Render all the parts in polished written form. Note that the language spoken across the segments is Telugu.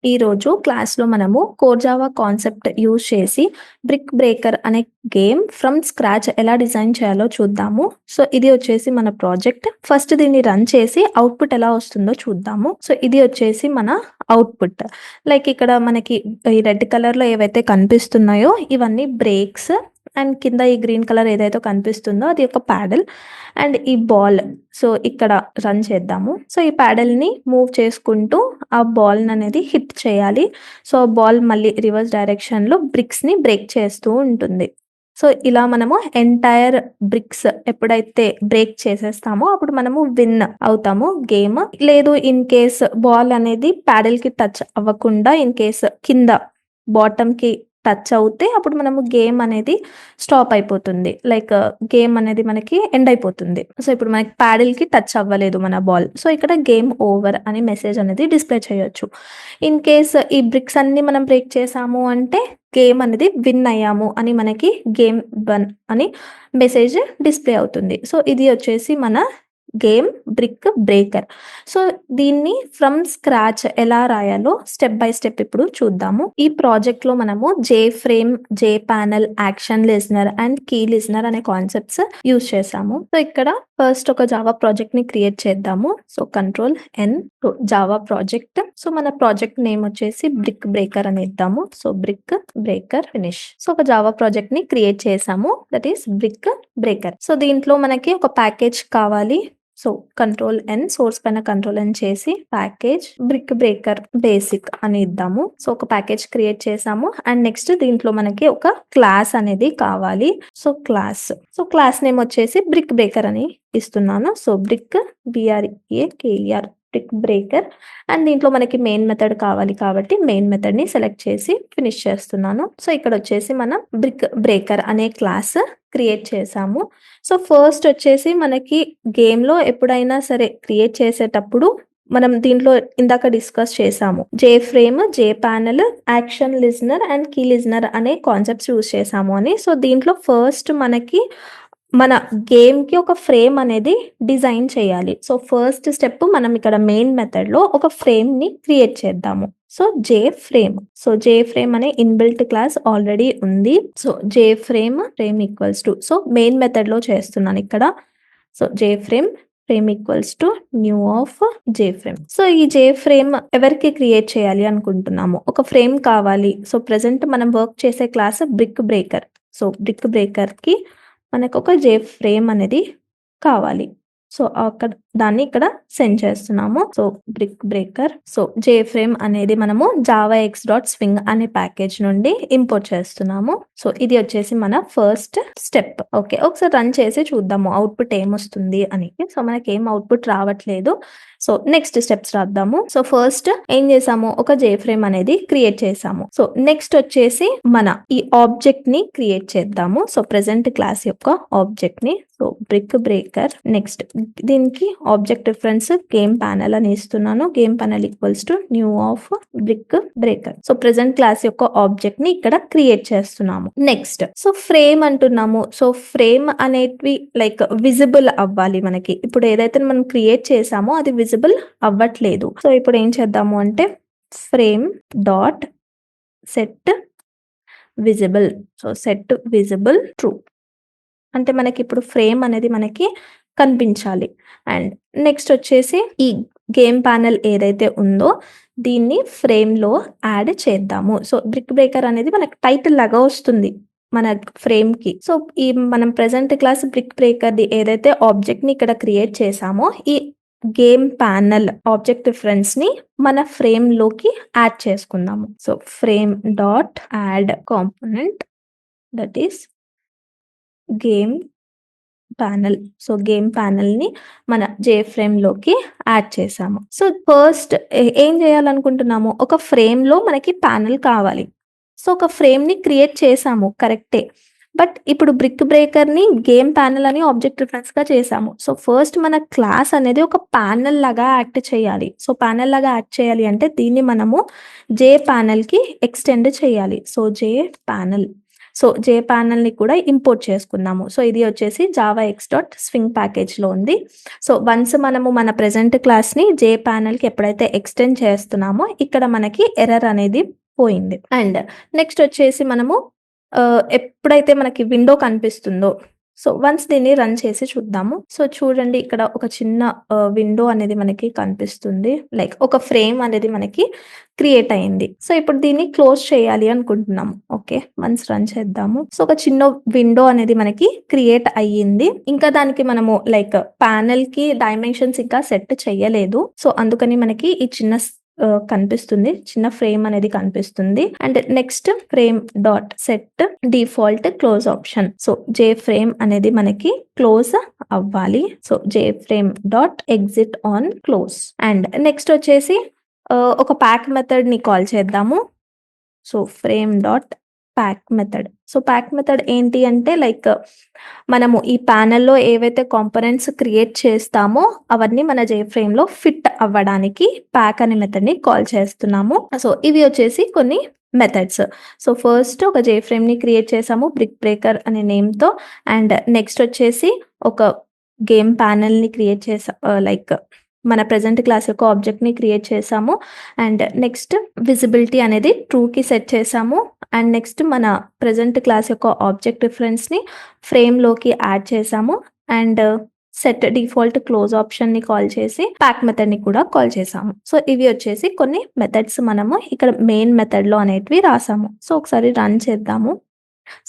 ఈరోజు క్లాస్‌లో మనము కోర్ జావా కాన్సెప్ట్ యూజ్ చేసి బ్రిక్ బ్రేకర్ అనే గేమ్ ఫ్రమ్ స్క్రాచ్ ఎలా డిజైన్ చేయాలో చూద్దాము. సో, ఇది వచ్చేసి మన ప్రాజెక్ట్. ఫస్ట్ దీన్ని రన్ చేసి అవుట్‌పుట్ ఎలా వస్తుందో చూద్దాము. సో, ఇది వచ్చేసి మన అవుట్‌పుట్. లైక్ ఇక్కడ మనకి ఈ రెడ్ కలర్‌లో ఏవైతే కనిపిస్తున్నాయో ఇవన్నీ బ్రేక్స్ అండ్ కింద ఈ గ్రీన్ కలర్ ఏదైతే కనిపిస్తుందో అది ఒక ప్యాడల్ అండ్ ఈ బాల్. సో, ఇక్కడ రన్ చేద్దాము. సో, ఈ ప్యాడల్‌ని మూవ్ చేసుకుంటూ ఆ బాల్‌ననేది హిట్ చేయాలి. సో, బాల్ మళ్ళీ రివర్స్ డైరెక్షన్‌లో బ్రిక్స్‌ని బ్రేక్ చేస్తూ ఉంటుంది. సో, ఇలా మనము ఎంటైర్ బ్రిక్స్ ఎప్పుడైతే బ్రేక్ చేసేస్తామో అప్పుడు మనము విన్ అవుతాము గేమ్. లేదు ఇన్ కేస్ బాల్ అనేది ప్యాడల్‌కి టచ్ అవ్వకుండా ఇన్ కేస్ కింద బాటమ్‌కి టచ్ అవుతే అప్పుడు మనము గేమ్ అనేది స్టాప్ అయిపోతుంది. లైక్ గేమ్ అనేది మనకి ఎండ్ అయిపోతుంది. సో, ఇప్పుడు మనకి ప్యాడిల్‌కి టచ్ అవ్వలేదు మన బాల్. సో, ఇక్కడ గేమ్ ఓవర్ అని మెసేజ్ అనేది డిస్‌ప్లే చేయొచ్చు. ఇన్ కేస్ ఈ బ్రిక్స్ అన్నీ మనం బ్రేక్ చేసాము అంటే గేమ్ అనేది విన్ అయ్యాము అని మనకి గేమ్ వన్ అని మెసేజ్ డిస్‌ప్లే అవుతుంది. సో, ఇది వచ్చేసి మన గేమ్ బ్రిక్ బ్రేకర్. సో, దీన్ని ఫ్రమ్ స్క్రాచ్ ఎలా రాయాలో స్టెప్ బై స్టెప్ ఇప్పుడు చూద్దాము. ఈ ప్రాజెక్ట్‌లో మనము JFrame, JPanel, action listener and key listener అనే కాన్సెప్ట్స్ యూజ్ చేసాము. సో, ఇక్కడ ఫస్ట్ ఒక జావా ప్రాజెక్ట్‌ని క్రియేట్ చేద్దాము. So, control N Java project. So, మన ప్రాజెక్ట్ నేమ్ వచ్చేసి బ్రిక్ బ్రేకర్ అని ఇద్దాము. So, brick breaker finish. So, ఒక జావా ప్రాజెక్ట్‌ని క్రియేట్ చేసాము. That is brick breaker. So, దీంట్లో మనకి ఒక ప్యాకేజ్ కావాలి. సో, కంట్రోల్ ఎన్ సోర్స్ పైన కంట్రోల్ ఎన్ చేసి ప్యాకేజ్ బ్రిక్ బ్రేకర్ బేసిక్ అని ఇద్దాము. సో, ఒక ప్యాకేజ్ క్రియేట్ చేసాము అండ్ నెక్స్ట్ దీంట్లో మనకి ఒక క్లాస్ అనేది కావాలి. సో, క్లాస్ నేమ్ వచ్చేసి బ్రిక్ బ్రేకర్ అని ఇస్తున్నాను. So, brick BREAKER brick breaker and దీంట్లో మనకి మెయిన్ మెథడ్ కావాలి కాబట్టి మెయిన్ మెథడ్‌ని సెలెక్ట్ చేసి ఫినిష్ చేస్తున్నాను. సో, ఇక్కడ వచ్చేసి మనం బ్రిక్ బ్రేకర్ అనే క్లాస్ క్రియేట్ చేసాము. సో, ఫస్ట్ వచ్చేసి మనకి గేమ్‌లో ఎప్పుడైనా సరే క్రియేట్ చేసేటప్పుడు మనం దీంట్లో ఇందాక డిస్కస్ చేసాము. JFrame, JPanel, action listener and key listener అనే కాన్సెప్ట్స్ యూజ్ చేసాము అని. సో, దీంట్లో ఫస్ట్ మనకి మన గేమ్‌కి ఒక ఫ్రేమ్ అనేది డిజైన్ చేయాలి. సో, ఫస్ట్ స్టెప్ మనం ఇక్కడ మెయిన్ మెథడ్‌లో ఒక ఫ్రేమ్‌ని క్రియేట్ చేద్దాము. సో, జేఫ్రేమ్ అనే ఇన్‌బిల్ట్ క్లాస్ ఆల్రెడీ ఉంది. So, frame equals to so, main మెథడ్‌లో చేస్తున్నాను ఇక్కడ. So, frame equals to new of JFrame. So, ఈ జేఫ్రేమ్ ఎవరికి క్రియేట్ చేయాలి అనుకుంటున్నాము? ఒక ఫ్రేమ్ కావాలి. సో, ప్రెజెంట్ మనం వర్క్ చేసే class brick breaker. So, brick బ్రేకర్‌కి మనకొక జేఫ్రేమ్ అనేది కావాలి. సో, దాన్ని ఇక్కడ సెండ్ చేస్తున్నాము. So, brick breaker. So, JFrame అనేది మనము javax.swing అనే ప్యాకేజ్ నుండి ఇంపోర్ట్ చేస్తున్నాము. సో, ఇది వచ్చేసి మన ఫస్ట్ స్టెప్. ఓకే. ఒకసారి రన్ చేసి చూద్దాము అవుట్‌పుట్ ఏమొస్తుంది అని. సో, మనకేం అవుట్‌పుట్ రావట్లేదు. సో, నెక్స్ట్ స్టెప్స్ రాద్దాము. సో, ఫస్ట్ ఏం చేసాము? ఒక జేఫ్రేమ్ అనేది క్రియేట్ చేసాము. సో, నెక్స్ట్ వచ్చేసి మన ఈ ఆబ్జెక్ట్‌ని క్రియేట్ చేద్దాము. సో, ప్రెజెంట్ క్లాస్ యొక్క ఆబ్జెక్ట్‌ని సో, బ్రిక్ బ్రేకర్ నెక్స్ట్ దీనికి ఆబ్జెక్ట్ రిఫరెన్స్ గేమ్ ప్యానెల్ అని ఇస్తున్నాను. Game panel equals to new of brick breaker. So, present class యొక్క ఆబ్జెక్ట్ ని ఇక్కడ క్రియేట్ చేస్తున్నాము. నెక్స్ట్ సో, ఫ్రేమ్ అంటున్నాము. సో, ఫ్రేమ్ అనేటివి లైక్ విజిబుల్ అవ్వాలి మనకి. ఇప్పుడు ఏదైతే మనం క్రియేట్ చేసామో అది విజిబుల్ అవ్వట్లేదు. సో, ఇప్పుడు ఏం చేద్దాము అంటే frame dot set visible. So, set visible true. అంటే మనకిప్పుడు ఫ్రేమ్ అనేది మనకి కనిపించాలి. అండ్ నెక్స్ట్ వచ్చేసి ఈ గేమ్ ప్యానెల్ ఏదైతే ఉందో దీన్ని ఫ్రేమ్‌లో యాడ్ చేద్దాము. సో, బ్రిక్ బ్రేకర్ అనేది మనకు టైటిల్ లాగా వస్తుంది మన ఫ్రేమ్‌కి. సో, ఈ మనం ప్రెజెంట్ క్లాస్ బ్రిక్ బ్రేకర్‌ది ఏదైతే ఆబ్జెక్ట్‌ని ఇక్కడ క్రియేట్ చేసామో ఈ గేమ్ ప్యానెల్ ఆబ్జెక్ట్ రిఫరెన్స్‌ని మన ఫ్రేమ్‌లోకి యాడ్ చేసుకుందాము. So, frame dot add component that is game panel. So, game ప్యానెల్‌ని మన జేఫ్రేమ్‌లోకి యాడ్ చేసాము. సో, ఫస్ట్ ఏం చేయాలనుకుంటున్నాము? ఒక ఫ్రేమ్‌లో మనకి ప్యానెల్ కావాలి. సో, ఒక ఫ్రేమ్‌ని క్రియేట్ చేసాము కరెక్టే. బట్ ఇప్పుడు బ్రిక్ బ్రేకర్‌ని గేమ్ ప్యానెల్ అని ఆబ్జెక్ట్ రిఫరెన్స్‌గా చేసాము. సో, ఫస్ట్ మన క్లాస్ అనేది ఒక ప్యానెల్ లాగా యాక్ట్ చేయాలి. సో, ప్యానెల్ లాగా యాక్ట్ చేయాలి అంటే దీన్ని మనము జే ప్యానెల్‌కి ఎక్స్టెండ్ చేయాలి. సో, జే ప్యానెల్. సో జే ప్యానెల్‌ని కూడా ఇంపోర్ట్ చేసుకుందాము. సో ఇది వచ్చేసి జావా ఎక్స్ డాట్ స్వింగ్ ప్యాకేజ్‌లో ఉంది. సో వన్స్ మనము మన ప్రెజెంట్ క్లాస్‌ని జే ప్యానెల్‌కి ఎప్పుడైతే ఎక్స్టెండ్ చేస్తున్నామో ఇక్కడ మనకి ఎర్రర్ అనేది పోయింది. అండ్ నెక్స్ట్ వచ్చేసి మనము ఎప్పుడైతే మనకి విండో కనిపిస్తుందో సో వన్స్ దీన్ని రన్ చేసి చూద్దాము. సో చూడండి ఇక్కడ ఒక చిన్న విండో అనేది మనకి కనిపిస్తుంది. లైక్ ఒక ఫ్రేమ్ అనేది మనకి క్రియేట్ అయింది. సో ఇప్పుడు దీన్ని క్లోజ్ చేయాలి అనుకుంటున్నాము. ఓకే. వన్స్ రన్ చేద్దాము. సో ఒక చిన్న విండో అనేది మనకి క్రియేట్ అయ్యింది. ఇంకా దానికి మనము లైక్ ప్యానెల్‌కి డైమెన్షన్స్ ఇంకా సెట్ చేయలేదు. సో అందుకని మనకి ఈ చిన్న కనిపిస్తుంది. చిన్న ఫ్రేమ్ అనేది కనిపిస్తుంది. And next frame dot set default close option. So J frame అనేది మనకి క్లోజ్ అవ్వాలి. So J frame dot exit on close. And next వచ్చేసి ఒక ప్యాక్ మెథడ్ ని కాల్ చేద్దాము. So frame dot pack method. So pack method ఏంటి అంటే లైక్ మనము ఈ ప్యానెల్‌లో ఏవైతే కాంపోనెంట్స్ క్రియేట్ చేస్తామో అవన్నీ మన జే ఫ్రేమ్‌లో ఫిట్ అవ్వడానికి ప్యాక్ అనే మెథడ్‌ని కాల్ చేస్తున్నాము. సో ఇవి వచ్చేసి కొన్ని మెథడ్స్. సో ఫస్ట్ ఒక జే ఫ్రేమ్‌ని క్రియేట్ చేసాము బ్రిక్ బ్రేకర్ అనే నేమ్‌తో. అండ్ నెక్స్ట్ వచ్చేసి ఒక గేమ్ ప్యానెల్‌ని క్రియేట్ చేసా లైక్ మన ప్రెజెంట్ క్లాస్ యొక్క ఆబ్జెక్ట్‌ని క్రియేట్ చేసాము. అండ్ నెక్స్ట్ విజిబిలిటీ అనేది ట్రూకి సెట్ చేసాము. అండ్ నెక్స్ట్ మన ప్రెజెంట్ క్లాస్ యొక్క ఆబ్జెక్ట్ రిఫరెన్స్‌ని ఫ్రేమ్‌లోకి యాడ్ చేసాము. అండ్ సెట్ డిఫాల్ట్ క్లోజ్ ఆప్షన్‌ని కాల్ చేసి ప్యాక్ మెథడ్‌ని కూడా కాల్ చేసాము. సో ఇవి వచ్చేసి కొన్ని మెథడ్స్ మనము ఇక్కడ మెయిన్ మెథడ్‌లో అనేటివి రాసాము. సో ఒకసారి రన్ చేద్దాము.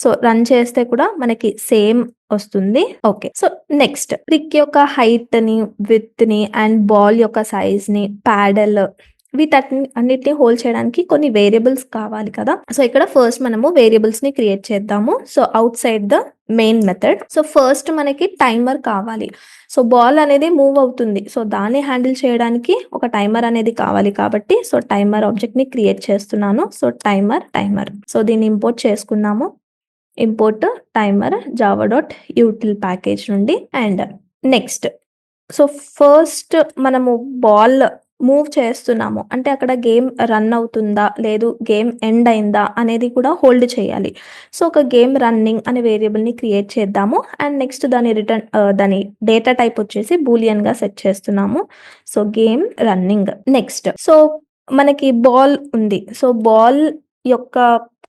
సో రన్ చేస్తే కూడా మనకి సేమ్ వస్తుంది. ఓకే. సో నెక్స్ట్ బ్రిక్ యొక్క హైట్‌ని, విడ్త్‌ని అండ్ బాల్ యొక్క సైజ్‌ని, ప్యాడెల్ అన్నిటిని హోల్డ్ చేయడానికి కొన్ని వేరియబుల్స్ కావాలి కదా! సో ఇక్కడ ఫస్ట్ మనము వేరియబుల్స్‌ని క్రియేట్ చేద్దాము. So out side the main method. So first మనకి టైమర్ కావాలి. సో బాల్ అనేది మూవ్ అవుతుంది. సో దాన్ని హ్యాండిల్ చేయడానికి ఒక టైమర్ అనేది కావాలి కాబట్టి సో టైమర్ ఆబ్జెక్ట్‌ని క్రియేట్ చేస్తున్నాను. So timer. సో దీన్ని ఇంపోర్ట్ చేసుకుందాము. Import timer Java dot util package నుండి. అండ్ నెక్స్ట్ సో ఫస్ట్ మనము బాల్ మూవ్ చేస్తున్నాము అంటే అక్కడ గేమ్ రన్ అవుతుందా లేదు గేమ్ ఎండ్ అయిందా అనేది కూడా హోల్డ్ చేయాలి. సో ఒక గేమ్ రన్నింగ్ అనే వేరియబుల్ని క్రియేట్ చేద్దాము. అండ్ నెక్స్ట్ దాని డేటా టైప్ వచ్చేసి బూలియన్గా సెట్ చేస్తున్నాము. So game running. Next so మనకి బాల్ ఉంది. సో బాల్ యొక్క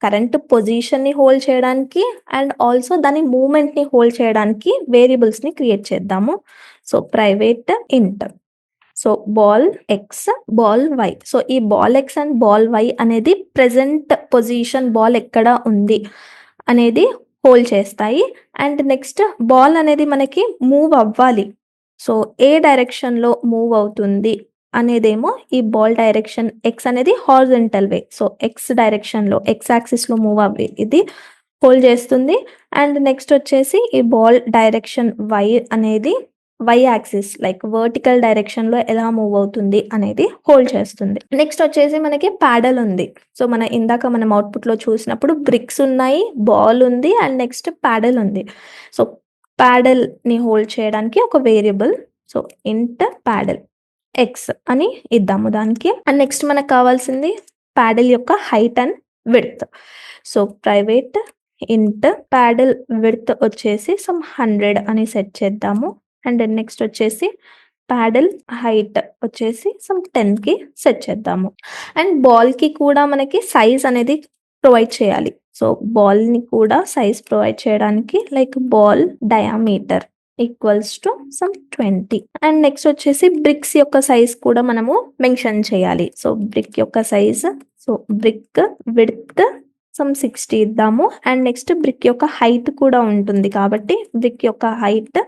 కరెంట్ పొజిషన్ని హోల్డ్ చేయడానికి అండ్ ఆల్సో దాని మూవ్మెంట్‌ని హోల్డ్ చేయడానికి వేరియబుల్స్‌ని క్రియేట్ చేద్దాము. So private int. So ball X, ball why. So ఈ ball X and ball Y అనేది ప్రెజెంట్ పొజిషన్ బాల్ ఎక్కడ ఉంది అనేది హోల్డ్ చేస్తాయి. అండ్ నెక్స్ట్ బాల్ అనేది మనకి మూవ్ అవ్వాలి. సో ఏ డైరెక్షన్‌లో మూవ్ అవుతుంది అనేదేమో ఈ బాల్ డైరెక్షన్ ఎక్స్ అనేది హారిజాంటల్ వే. సో ఎక్స్ డైరెక్షన్‌లో ఎక్స్ యాక్సిస్‌లో మూవ్ అవ్వి ఇది హోల్డ్ చేస్తుంది. అండ్ నెక్స్ట్ వచ్చేసి ఈ బాల్ డైరెక్షన్ వై అనేది వై యాక్సిస్ లైక్ వర్టికల్ డైరెక్షన్‌లో ఎలా మూవ్ అవుతుంది అనేది హోల్డ్ చేస్తుంది. నెక్స్ట్ వచ్చేసి మనకి ప్యాడెల్ ఉంది. సో ఇందాక మనం అవుట్‌పుట్‌లో చూసినప్పుడు బ్రిక్స్ ఉన్నాయి, బాల్ ఉంది అండ్ నెక్స్ట్ ప్యాడెల్ ఉంది. సో ప్యాడెల్‌ని హోల్డ్ చేయడానికి ఒక వేరియబుల్. సో ఇంట్ ప్యాడెల్ ఎక్స్ అని ఇద్దాము దానికి. అండ్ నెక్స్ట్ మనకు కావాల్సింది ప్యాడెల్ యొక్క height and width. So private ఇంట్ ప్యాడెల్ విడ్త్ వచ్చేసి 100 అని సెట్ చేద్దాము. అండ్ నెక్స్ట్ వచ్చేసి ప్యాడెల్ హైట్ వచ్చేసి 10కి సెట్ చేద్దాము. అండ్ బాల్‌కి కూడా మనకి సైజ్ అనేది ప్రొవైడ్ చేయాలి. సో బాల్‌ని కూడా సైజ్ ప్రొవైడ్ చేయడానికి like ball diameter equals to 20. And next వచ్చేసి బ్రిక్స్ యొక్క సైజ్ కూడా మనము మెన్షన్ చేయాలి. సో బ్రిక్ యొక్క సైజ్ సో బ్రిక్ విడ్త్ 60 ఇద్దాము. అండ్ నెక్స్ట్ బ్రిక్ యొక్క హైట్ కూడా ఉంటుంది కాబట్టి బ్రిక్ యొక్క హైట్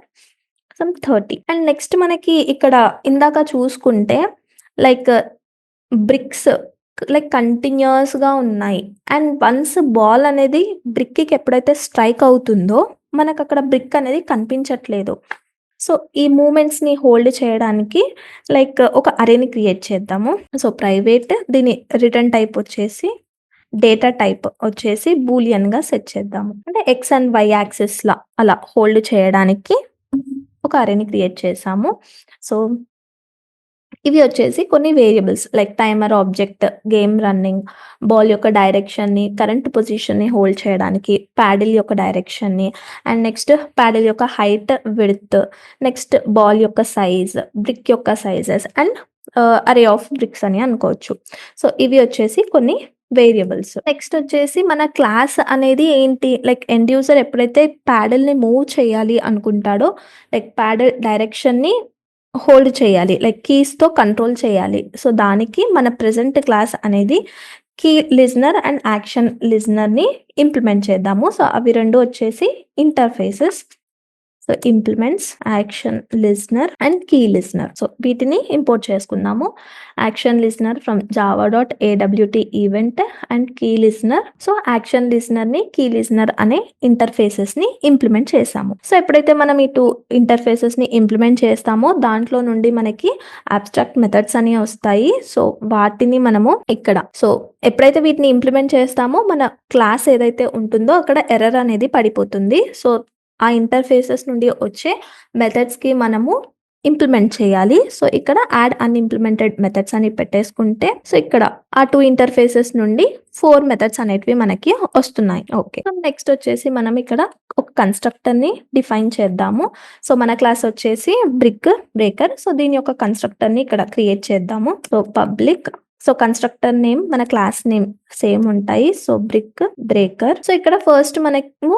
30. అండ్ నెక్స్ట్ మనకి ఇక్కడ ఇందాక చూసుకుంటే లైక్ బ్రిక్స్ లైక్ కంటిన్యూస్‌గా ఉన్నాయి. అండ్ వన్స్ బాల్ అనేది బ్రిక్‌కి ఎప్పుడైతే స్ట్రైక్ అవుతుందో మనకక్కడ బ్రిక్ అనేది కనిపించట్లేదు. సో ఈ మూవ్‌మెంట్స్‌ని హోల్డ్ చేయడానికి లైక్ ఒక అరేని క్రియేట్ చేద్దాము. సో ప్రైవేట్ దీని రిటర్న్ టైప్ వచ్చేసి డేటా టైప్ వచ్చేసి బూలియన్‌గా సెట్ చేద్దాము. అంటే ఎక్స్ అండ్ వై యాక్సిస్‌లా అలా హోల్డ్ చేయడానికి ఒక అరేని క్రియేట్ చేసాము. సో ఇవి వచ్చేసి కొన్ని variables like timer object, game running, ball యొక్క డైరెక్షన్‌ని, కరెంట్ పొజిషన్‌ని హోల్డ్ చేయడానికి, ప్యాడిల్ యొక్క డైరెక్షన్‌ని అండ్ నెక్స్ట్ ప్యాడిల్ యొక్క హైట్, విడ్త్, నెక్స్ట్ బాల్ యొక్క సైజ్, బ్రిక్ యొక్క sizes and array of bricks అని అనుకోవచ్చు. సో, ఇవి వచ్చేసి కొన్ని వేరియబుల్స్. నెక్స్ట్ వచ్చేసి మన క్లాస్ అనేది ఏంటి లైక్ ఎండ్ యూజర్ ఎప్పుడైతే ప్యాడిల్‌ని మూవ్ చేయాలి అనుకుంటాడో లైక్ ప్యాడిల్ డైరెక్షన్‌ని హోల్డ్ చేయాలి. లైక్ కీస్‌తో కంట్రోల్ చేయాలి. సో, దానికి మన ప్రెజెంట్ క్లాస్ అనేది కీ లిజనర్ అండ్ యాక్షన్ లిజనర్‌ని ఇంప్లిమెంట్ చేద్దాము. సో, అవి 2 వచ్చేసి interfaces. So, implements, action listener and key listener. So, వీటిని ఇంపోర్ట్ చేసుకుందాము. Action listener from java.awt event and key listener. So, action లిజనర్‌ని, కీ లిజనర్ అనే ఇంటర్ఫేసెస్‌ని ఇంప్లిమెంట్ చేసాము. సో, ఎప్పుడైతే మనం ఈ 2 ఇంటర్ఫేసెస్‌ని ఇంప్లిమెంట్ చేస్తామో దాంట్లో నుండి మనకి అబ్స్ట్రాక్ట్ మెథడ్స్ అని వస్తాయి. సో, వాటిని మనము ఇక్కడ ఎప్పుడైతే వీటిని ఇంప్లిమెంట్ చేస్తామో మన క్లాస్ ఏదైతే ఉంటుందో అక్కడ ఎర్రర్ అనేది పడిపోతుంది. సో, ఆ ఇంటర్ఫేసెస్ నుండి వచ్చే మెథడ్స్‌కి మనము ఇంప్లిమెంట్ చేయాలి. సో, ఇక్కడ యాడ్ అన్‌ఇంప్లిమెంటెడ్ మెథడ్స్ అని పెట్టేసుకుంటే సో, ఇక్కడ ఆ 2 ఇంటర్ఫేసెస్ నుండి 4 మెథడ్స్ అనేటివి మనకి వస్తున్నాయి. ఓకే. సో, నెక్స్ట్ వచ్చేసి మనం ఇక్కడ ఒక కన్‌స్ట్రక్టర్‌ని డిఫైన్ చేద్దాము. సో, మన క్లాస్ వచ్చేసి బ్రిక్ బ్రేకర్. సో, దీని యొక్క కన్‌స్ట్రక్టర్‌ని ఇక్కడ క్రియేట్ చేద్దాము. సో, పబ్లిక్ కన్‌స్ట్రక్టర్ నేమ్, మన క్లాస్ నేమ్ సేమ్ ఉంటాయి. So, brick breaker. సో, ఇక్కడ ఫస్ట్ మనము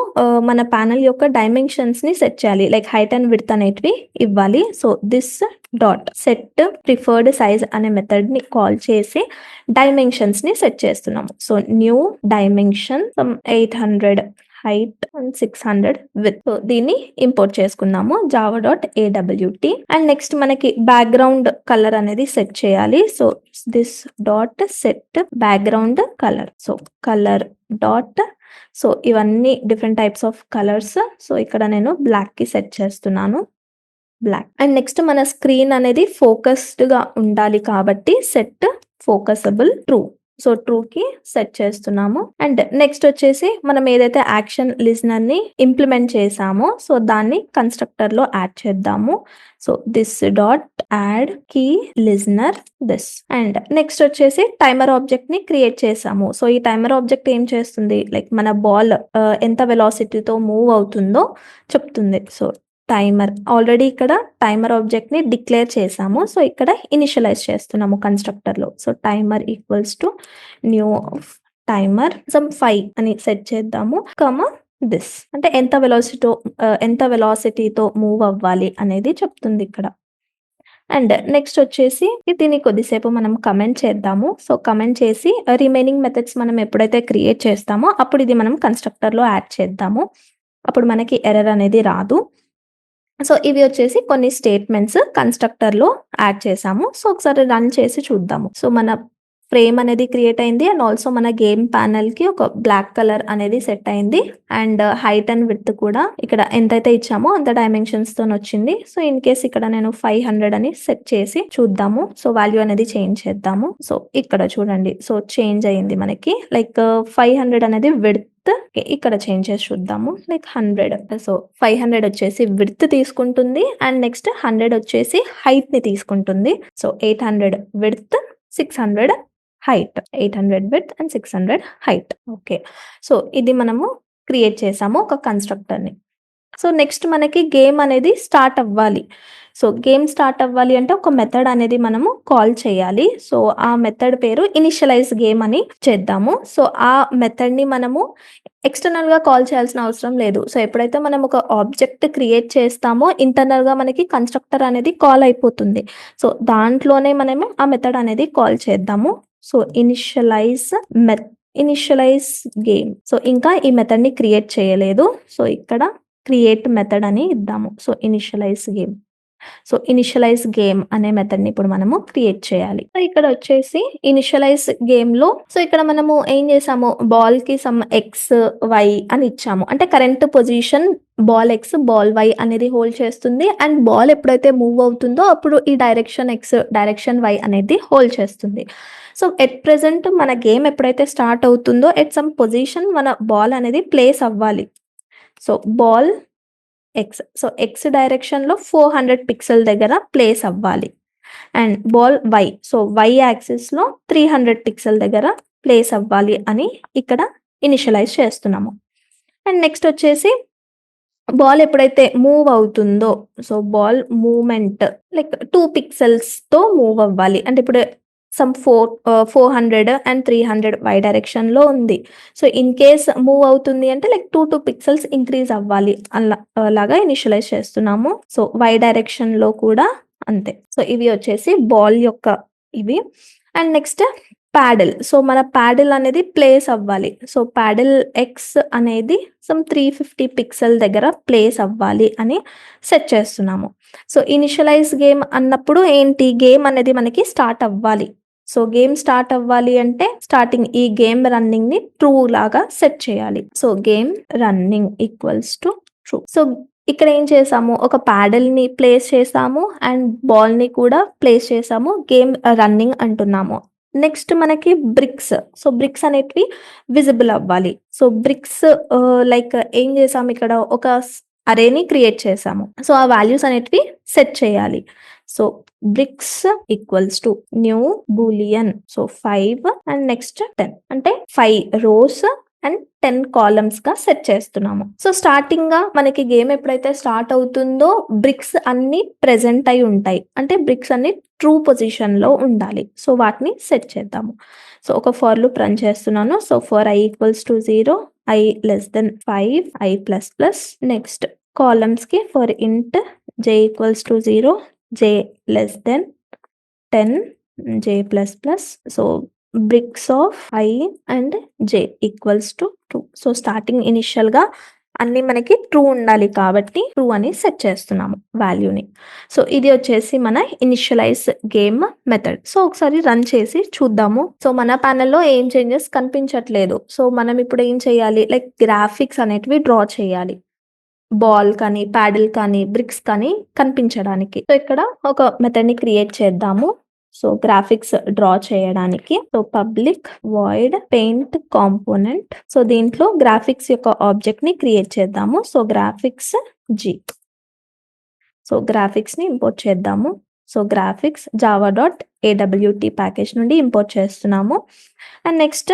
మన ప్యానెల్ యొక్క డైమెన్షన్స్‌ని సెట్ చేయాలి. లైక్ హైట్ అండ్ విడ్త్ అనేటివి ఇవ్వాలి. So, this dot set preferred size అనే మెథడ్‌ని కాల్ చేసి డైమెన్షన్స్‌ని సెట్ చేస్తున్నాము. So, new dimension 800 height and 600 width. So, దీన్ని ఇంపోర్ట్ చేసుకున్నాము java.awt అండ్ నెక్స్ట్ మనకి బ్యాక్‌గ్రౌండ్ కలర్ అనేది సెట్ చేయాలి. So, this dot set background colour. So, colour dot ఇవన్నీ different types of colours. So, ఇక్కడ నేను బ్లాక్‌కి సెట్ చేస్తున్నాను. బ్లాక్ అండ్ నెక్స్ట్ మన స్క్రీన్ అనేది ఫోకస్డ్‌గా ఉండాలి కాబట్టి సెట్ ఫోకసబుల్ ట్రూ. సో, ట్రూకి సెట్ చేస్తున్నాము. అండ్ నెక్స్ట్ వచ్చేసి మనం ఏదైతే యాక్షన్ లిజనర్‌ని ఇంప్లిమెంట్ చేసామో సో, దాన్ని కన్‌స్ట్రక్టర్‌లో యాడ్ చేద్దాము. So, this dot add key listener this and next వచ్చేసి టైమర్ ఆబ్జెక్ట్‌ని క్రియేట్ చేసాము. సో, ఈ టైమర్ ఆబ్జెక్ట్ ఏం చేస్తుంది లైక్ మన బాల్ ఎంత వెలాసిటీతో మూవ్ అవుతుందో చెప్తుంది. సో, టైమర్ ఆల్రెడీ ఇక్కడ టైమర్ ఆబ్జెక్ట్‌ని డిక్లేర్ చేసాము. సో, ఇక్కడ ఇనిషియలైజ్ చేస్తున్నాము కన్‌స్ట్రక్టర్‌లో. So, timer equals to new timer 5 అని సెట్ చేద్దాము. దిస్ అంటే ఎంత వెలాసిటీతో మూవ్ అవ్వాలి అనేది చెప్తుంది ఇక్కడ. అండ్ నెక్స్ట్ వచ్చేసి దీన్ని కొద్దిసేపు మనం కమెంట్ చేద్దాము. సో, కమెంట్ చేసి రిమైనింగ్ మెథడ్స్ మనం ఎప్పుడైతే క్రియేట్ చేస్తామో అప్పుడు ఇది మనం కన్‌స్ట్రక్టర్‌లో యాడ్ చేద్దాము. అప్పుడు మనకి ఎర్రర్ అనేది రాదు. సో, ఇవి వచ్చేసి కొన్ని స్టేట్మెంట్స్ కన్‌స్ట్రక్టర్‌లో యాడ్ చేసాము. సో, ఒకసారి రన్ చేసి చూద్దాము. సో, మన ఫ్రేమ్ అనేది క్రియేట్ అయింది అండ్ ఆల్సో మన గేమ్ ప్యానెల్‌కి ఒక బ్లాక్ కలర్ అనేది సెట్ అయింది. అండ్ హైట్ అండ్ విడ్త్ కూడా ఇక్కడ ఎంతైతే ఇచ్చామో అంత డైమెన్షన్స్‌తోని వచ్చింది. సో, ఇన్ కేస్ ఇక్కడ నేను 500 అని సెట్ చేసి చూద్దాము. సో, వాల్యూ అనేది చేంజ్ చేద్దాము. సో, ఇక్కడ చూడండి. సో, చేంజ్ అయింది మనకి లైక్ 500 అనేది విడ్త్. ఇక్కడ చేంజ్ చేసి చూద్దాము. లైక్ 100. సో, 500 వచ్చేసి విడ్త్ తీసుకుంటుంది అండ్ నెక్స్ట్ 100 వచ్చేసి హైట్‌ని తీసుకుంటుంది. So, 800 width, 600 height. 800 width and 600 height. Okay. So, ఇది మనము క్రియేట్ చేసాము ఒక కన్‌స్ట్రక్టర్‌ని. సో, నెక్స్ట్ మనకి గేమ్ అనేది స్టార్ట్ అవ్వాలి. సో, గేమ్ స్టార్ట్ అవ్వాలి అంటే ఒక మెథడ్ అనేది మనము కాల్ చేయాలి. సో, ఆ మెథడ్ పేరు ఇనిషియలైజ్ గేమ్ అని చేద్దాము. సో, ఆ మెథడ్‌ని మనము ఎక్స్‌టర్నల్‌గా కాల్ చేయాల్సిన అవసరం లేదు. సో, ఎప్పుడైతే మనం ఒక ఆబ్జెక్ట్ క్రియేట్ చేస్తామో ఇంటర్నల్‌గా మనకి కన్‌స్ట్రక్టర్ అనేది కాల్ అయిపోతుంది. సో, దాంట్లోనే మనము ఆ మెథడ్ అనేది కాల్ చేద్దాము. So, initialise game. సో, ఇంకా ఈ మెథడ్‌ని క్రియేట్ చేయలేదు. సో, ఇక్కడ క్రియేట్ మెథడ్ అని ఇద్దాము. సో, ఇనిషియలైజ్ గేమ్ అనే మెథడ్‌ని ఇప్పుడు మనము క్రియేట్ చేయాలి. సో, ఇక్కడ వచ్చేసి ఇనిషియలైజ్ గేమ్‌లో సో, ఇక్కడ మనము ఏం చేసాము బాల్‌కి సమ్ ఎక్స్, వై అని ఇచ్చాము. అంటే current position ball X, ball Y అనేది హోల్డ్ చేస్తుంది. అండ్ బాల్ ఎప్పుడైతే మూవ్ అవుతుందో అప్పుడు ఈ డైరెక్షన్ ఎక్స్, డైరెక్షన్ వై అనేది హోల్డ్ చేస్తుంది. సో, ఎట్ ప్రెజెంట్ మన గేమ్ ఎప్పుడైతే స్టార్ట్ అవుతుందో ఎట్ సమ్ పొజిషన్ మన బాల్ అనేది ప్లేస్ అవ్వాలి. So, ball X. So, X డైరెక్షన్‌లో 400 పిక్సెల్ దగ్గర ప్లేస్ అవ్వాలి. And ball why. So Y యాక్సిస్లో 300 పిక్సెల్ దగ్గర ప్లేస్ అవ్వాలి అని ఇక్కడ ఇనిషియలైజ్ చేస్తున్నాము. అండ్ నెక్స్ట్ వచ్చేసి బాల్ ఎప్పుడైతే మూవ్ అవుతుందో, సో బాల్ మూవ్మెంట్ లైక్ 2 పిక్సెల్స్తో మూవ్ అవ్వాలి. అంటే ఇప్పుడు సమ్ 400 అండ్ 300 వై డైరెక్షన్లో ఉంది. సో ఇన్ కేస్ మూవ్ అవుతుంది అంటే లైక్ 2 పిక్సెల్స్ ఇంక్రీజ్ అవ్వాలి లాగా ఇనిషియలైజ్ చేస్తున్నాము. సో వై డైరెక్షన్లో కూడా అంతే. సో ఇవి వచ్చేసి బాల్ యొక్క ఇవి. And next paddle. సో మన ప్యాడిల్ అనేది ప్లేస్ అవ్వాలి. సో ప్యాడిల్ ఎక్స్ అనేది సమ్ 350 పిక్సెల్ దగ్గర ప్లేస్ అవ్వాలి అని సెట్ చేస్తున్నాము. సో ఇనిషియలైజ్ గేమ్ అన్నప్పుడు ఏంటి, గేమ్ అనేది మనకి స్టార్ట్ అవ్వాలి. సో గేమ్ స్టార్ట్ అవ్వాలి అంటే స్టార్టింగ్ ఈ గేమ్ రన్నింగ్ ని ట్రూ లాగా సెట్ చేయాలి. So game running equals to true. So ఇక్కడ ఏం చేసాము, ఒక ప్యాడల్ ని ప్లేస్ చేసాము అండ్ బాల్ ని కూడా ప్లేస్ చేసాము, గేమ్ రన్నింగ్ అంటున్నాము. నెక్స్ట్ మనకి బ్రిక్స్. సో బ్రిక్స్ అనేటివి విజిబుల్ అవ్వాలి. సో బ్రిక్స్ లైక్ ఏం చేసాము, ఇక్కడ ఒక అరేని క్రియేట్ చేసాము. సో ఆ వాల్యూస్ అనేటివి సెట్ చేయాలి. So bricks equals to new boolean. So 5 and next 10 అంటే 5 రోస్ అండ్ 10 కాలమ్స్ గా సెట్ చేస్తున్నాము. సో స్టార్టింగ్ గా మనకి గేమ్ ఎప్పుడైతే స్టార్ట్ అవుతుందో బ్రిక్స్ అన్ని ప్రెజెంట్ అయి ఉంటాయి. అంటే బ్రిక్స్ అన్ని ట్రూ పొజిషన్ లో ఉండాలి. సో వాటిని సెట్ చేద్దాము. సో ఒక ఫర్ లూప్ రన్ చేస్తున్నాను. So for i equals to 0, i less than 5, i plus plus. Next columns కి for int j equals to 0, j less than 10, j plus plus. So bricks of i and j equals to 2. So starting initial గా అన్ని మనకి ట్రూ ఉండాలి కాబట్టి ట్రూ అని సెట్ చేస్తున్నాము వాల్యూని. సో ఇది వచ్చేసి మన ఇనిషియలైజ్ గేమ్ మెథడ్. సో ఒకసారి రన్ చేసి చూద్దాము. సో మన ప్యానెల్లో ఏం చేంజెస్ కనిపించట్లేదు. సో మనం ఇప్పుడు ఏం చేయాలి, లైక్ గ్రాఫిక్స్ అనేటివి డ్రా చేయాలి. బాల్ కానీ ప్యాడిల్ కానీ బ్రిక్స్ కానీ కనిపించడానికి. సో ఇక్కడ ఒక మెథడ్ ని క్రియేట్ చేద్దాము. సో గ్రాఫిక్స్ డ్రా చేయడానికి so public void paint component. So దీంట్లో గ్రాఫిక్స్ యొక్క ఆబ్జెక్ట్ ని క్రియేట్ చేద్దాము. So graphics g. So graphics ని ఇంపోర్ట్ చేద్దాము. సో గ్రాఫిక్స్ java.awt ప్యాకేజ్ నుండి ఇంపోర్ట్ చేస్తున్నాము. And next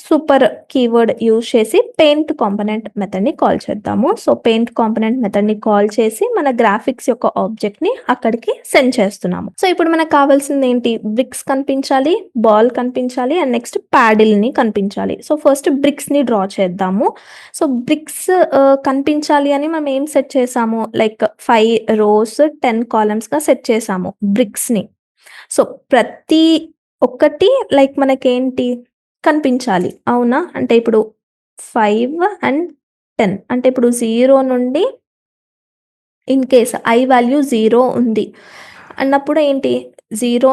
super keyword use చేసి పెయింట్ కాంపోనెంట్ మెథడ్ ని కాల్ చేద్దాము. సో పెయింట్ కాంపోనెంట్ మెథడ్ ని కాల్ చేసి మన గ్రాఫిక్స్ యొక్క ఆబ్జెక్ట్ ని అక్కడికి సెండ్ చేస్తున్నాము. సో ఇప్పుడు మనకు కావాల్సింది ఏంటి, బ్రిక్స్ కనిపించాలి, బాల్ కనిపించాలి అండ్ నెక్స్ట్ ప్యాడిల్ ని కనిపించాలి. సో ఫస్ట్ బ్రిక్స్ ని డ్రా చేద్దాము. సో బ్రిక్స్ కనిపించాలి అని మనం ఏం సెట్ చేసాము, లైక్ 5 రోస్ 10 కాలమ్స్ గా సెట్ చేసాము బ్రిక్స్ ని. సో ప్రతి ఒక్కటి లైక్ మనకేంటి కనిపించాలి, అవునా? అంటే ఇప్పుడు 5 అండ్ 10 అంటే ఇప్పుడు 0 నుండి ఇన్ కేస్ ఐ వాల్యూ 0 ఉంది అన్నప్పుడు ఏంటి, 0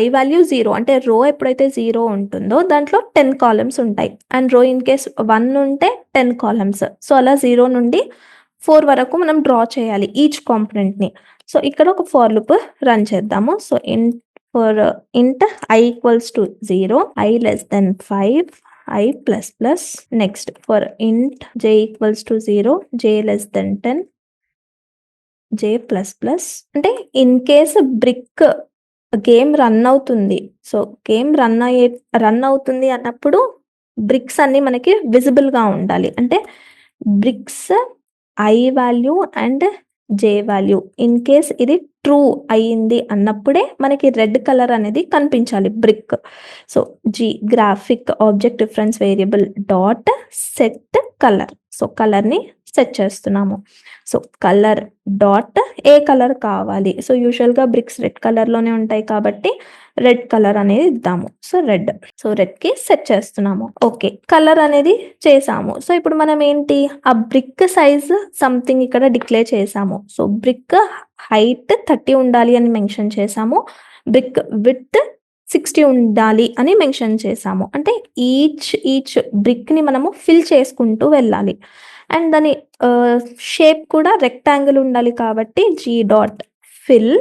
ఐ వాల్యూ 0 అంటే రో ఎప్పుడైతే 0 ఉంటుందో దాంట్లో 10 కాలమ్స్ ఉంటాయి. అండ్ రో ఇన్ కేస్ 1 ఉంటే 10 కాలమ్స్. సో అలా 0 నుండి 4 వరకు మనం డ్రా చేయాలి ఈచ్ కాంపోనెంట్ ని. సో ఇక్కడ ఒక ఫర్ లూప్ రన్ చేద్దాము. So for int i equals to 0, i less than 5, i plus plus. Next for int j equals to 0, j less than 10, j plus plus. అంటే in case brick game run అవుతుంది. సో గేమ్ రన్ అవుతుంది అన్నప్పుడు బ్రిక్స్ అన్ని మనకి విజిబుల్ గా ఉండాలి. అంటే bricks i value and j value in case ఇది ట్రూ అయ్యింది అన్నప్పుడే మనకి రెడ్ కలర్ అనేది కనిపించాలి brick. So g graphic object reference variable dot set colour. So colour ని సెట్ చేస్తున్నాము. సో కలర్ డాట్ ఏ కలర్ కావాలి. సో యూజువల్ గా బ్రిక్స్ రెడ్ కలర్ లోనే ఉంటాయి కాబట్టి రెడ్ కలర్ అనేది ఇద్దాము. So red. సో రెడ్ కి సెట్ చేస్తున్నాము. ఓకే, కలర్ అనేది చేసాము. సో ఇప్పుడు మనం ఏంటి, ఆ బ్రిక్ సైజ్ సంథింగ్ ఇక్కడ డిక్లేర్ చేసాము. సో బ్రిక్ హైట్ 30 ఉండాలి అని మెన్షన్ చేసాము. బ్రిక్ విడ్త్ 60 ఉండాలి అని మెన్షన్ చేసాము. అంటే ఈచ్ బ్రిక్ ని మనము ఫిల్ చేసుకుంటూ వెళ్ళాలి. అండ్ దాని షేప్ కూడా రెక్టాంగిల్ ఉండాలి కాబట్టి జీ డాట్ ఫిల్.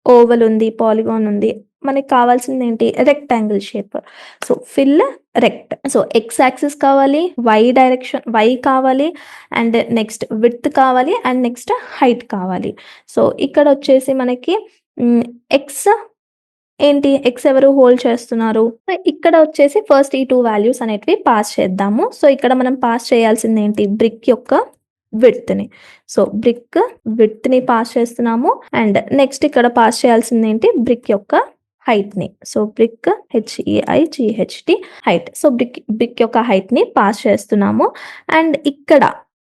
ఓవల్ ఉంది, పాలిగాన్ ఉంది, మనకి కావాల్సింది ఏంటి, rectangle shape. So fill rect. So X axis కావాలి, వై కావాలి అండ్ నెక్స్ట్ విడ్త్ కావాలి అండ్ నెక్స్ట్ హైట్ కావాలి. సో ఇక్కడ వచ్చేసి మనకి ఎక్స్ ఏంటి? ఎక్స్ ఎవరు హోల్డ్ చేస్తున్నారు? సో, ఇక్కడ వచ్చేసి ఫస్ట్ ఈ 2 వాల్యూస్ అనేటివి పాస్ చేద్దాము. సో, ఇక్కడ మనం పాస్ చేయాల్సిందేంటి? బ్రిక్ యొక్క విడ్త్‌ని. సో, బ్రిక్ విడ్త్‌ని పాస్ చేస్తున్నాము. అండ్ నెక్స్ట్ ఇక్కడ పాస్ చేయాల్సిందేంటి? బ్రిక్ యొక్క హైట్‌ని. So, brick HEIGHT height. So, brick యొక్క హైట్‌ని పాస్ చేస్తున్నాము. అండ్ ఇక్కడ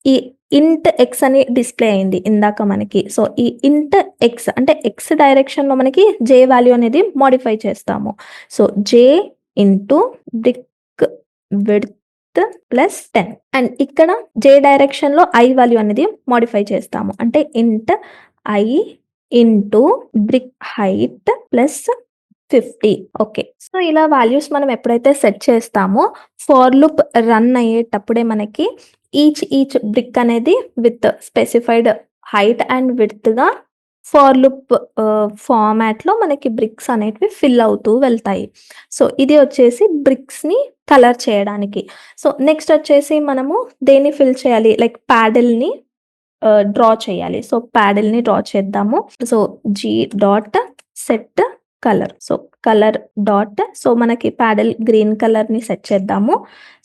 ఈ ఇంట్ ఎక్స్ అని డిస్‌ప్లే అయింది ఇందాక మనకి. సో, ఈ ఇంట్ ఎక్స్ అంటే ఎక్స్ డైరెక్షన్‌లో మనకి జే వాల్యూ అనేది మోడిఫై చేస్తాము. So, J into brick width plus 10 and ఇక్కడ జే డైరెక్షన్‌లో ఐ వాల్యూ అనేది మోడిఫై చేస్తాము. అంటే int I into brick height plus 50 okay. So, ఇలా వాల్యూస్ మనం ఎప్పుడైతే సెట్ చేస్తామో ఫార్ లూప్ రన్ అయ్యేటప్పుడే మనకి ఈచ్ బ్రిక్ అనేది విత్ స్పెసిఫైడ్ హైట్ అండ్ విడ్త్‌గా ఫార్ లూప్ ఫార్మాట్‌లో మనకి బ్రిక్స్ అనేటివి ఫిల్ అవుతూ వెళ్తాయి. సో, ఇది వచ్చేసి బ్రిక్స్‌ని కలర్ చేయడానికి. సో, నెక్స్ట్ వచ్చేసి మనము దేన్ని ఫిల్ చేయాలి? లైక్ ప్యాడిల్‌ని డ్రా చేయాలి. సో, ప్యాడిల్‌ని డ్రా చేద్దాము. So, g dot set colour. So, colour dot so, మనకి ప్యాడిల్ గ్రీన్ కలర్‌ని సెట్ చేద్దాము.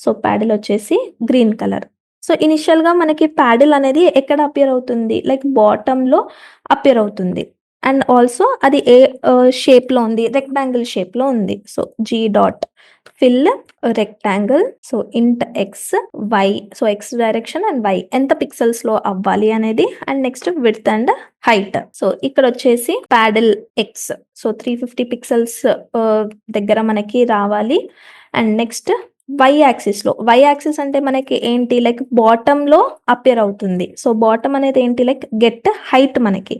సో, ప్యాడిల్ వచ్చేసి గ్రీన్ కలర్. సో, ఇనిషియల్‌గా మనకి ప్యాడిల్ అనేది ఎక్కడ అపియర్ అవుతుంది? లైక్ బాటమ్‌లో అపియర్ అవుతుంది. అండ్ ఆల్సో అది ఏ షేప్‌లో ఉంది? రెక్టాంగిల్ షేప్‌లో ఉంది. So, g dot fill rectangle. So, ఇంట్ X, Y. So, X direction and Y ఎంత పిక్సెల్స్‌లో అవ్వాలి అనేది and next width and height. So, ఇక్కడొచ్చేసి ప్యాడిల్ ఎక్స్. సో, 350 పిక్సెల్స్ దగ్గర మనకి రావాలి. అండ్ నెక్స్ట్ వై యాక్సిస్‌లో. వై యాక్సిస్ అంటే మనకి ఏంటి? లైక్ బాటమ్‌లో అపియర్ అవుతుంది. సో, బాటమ్ అనేది ఏంటి? లైక్ గెట్ హైట్ మనకి.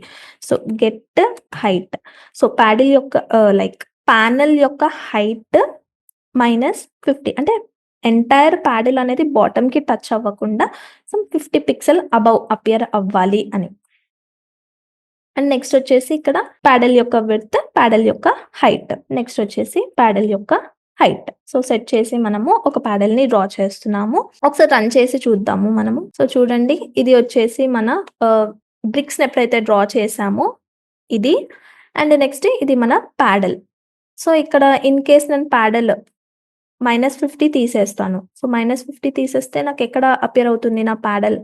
So, get height. So, paddle యొక్క లైక్ ప్యానెల్ యొక్క హైట్ -50 అంటే ఎంటైర్ ప్యాడిల్ అనేది బాటమ్‌కి టచ్ అవ్వకుండా సమ్ 50 పిక్సెల్ అబవ్ అపియర్ అవ్వాలి అని. అండ్ నెక్స్ట్ వచ్చేసి ఇక్కడ ప్యాడిల్ యొక్క విడ్త్, ప్యాడిల్ యొక్క హైట్. నెక్స్ట్ వచ్చేసి ప్యాడిల్ యొక్క హైట్. సో, సెట్ చేసి మనము ఒక ప్యాడిల్‌ని డ్రా చేస్తున్నాము. ఒకసారి రన్ చేసి చూద్దాము మనము. సో, చూడండి ఇది వచ్చేసి మన బ్రిక్స్‌ని ఎప్పుడైతే డ్రా చేసామో ఇది. అండ్ నెక్స్ట్ ఇది మన ప్యాడిల్. సో, ఇక్కడ ఇన్ కేస్ నేను ప్యాడిల్ -50 తీసేస్తాను. సో, -50 తీసేస్తే నాకెక్కడ అపియర్ అవుతుంది నా ప్యాడల్?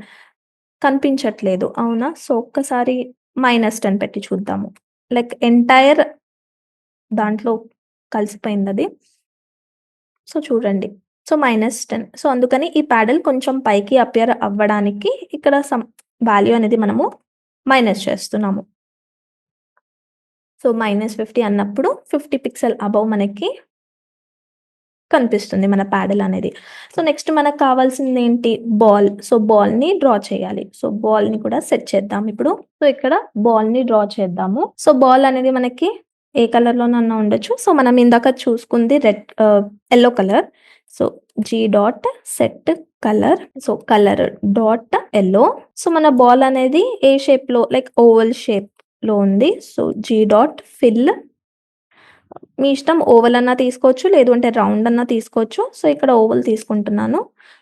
కనిపించట్లేదు. అవునా? సో, ఒక్కసారి -10 పెట్టి చూద్దాము. లైక్ ఎంటైర్ దాంట్లో కలిసిపోయిందది. సో, చూడండి. సో, -10 సో, అందుకని ఈ ప్యాడల్ కొంచెం పైకి అపియర్ అవ్వడానికి ఇక్కడ సమ్ వాల్యూ అనేది మనము మైనస్ చేస్తున్నాము. సో, -50 అన్నప్పుడు 50 పిక్సెల్ అబవ్ మనకి కనిపిస్తుంది మన ప్యాడల్ అనేది. సో, నెక్స్ట్ మనకు కావాల్సిందేంటి? బాల్. సో, బాల్‌ని డ్రా చేయాలి. సో, బాల్‌ని కూడా సెట్ చేద్దాం ఇప్పుడు. సో, ఇక్కడ బాల్‌ని డ్రా చేద్దాము. సో, బాల్ అనేది మనకి ఏ కలర్‌లోనన్నా ఉండొచ్చు. సో, మనం ఇందాక చూసుకుంది yellow colour. So, g dot set colour. So, colour dot yellow. So, మన బాల్ అనేది ఏ షేప్‌లో లైక్ ఓవల్ షేప్‌లో ఉంది. సో, జీ డాట్ ఫిల్ మీ ఇష్టం ఓవల్ అన్నా తీసుకోవచ్చు. లేదు అంటే రౌండ్ అన్నా తీసుకోవచ్చు. సో, ఇక్కడ ఓవల్ తీసుకుంటున్నాను.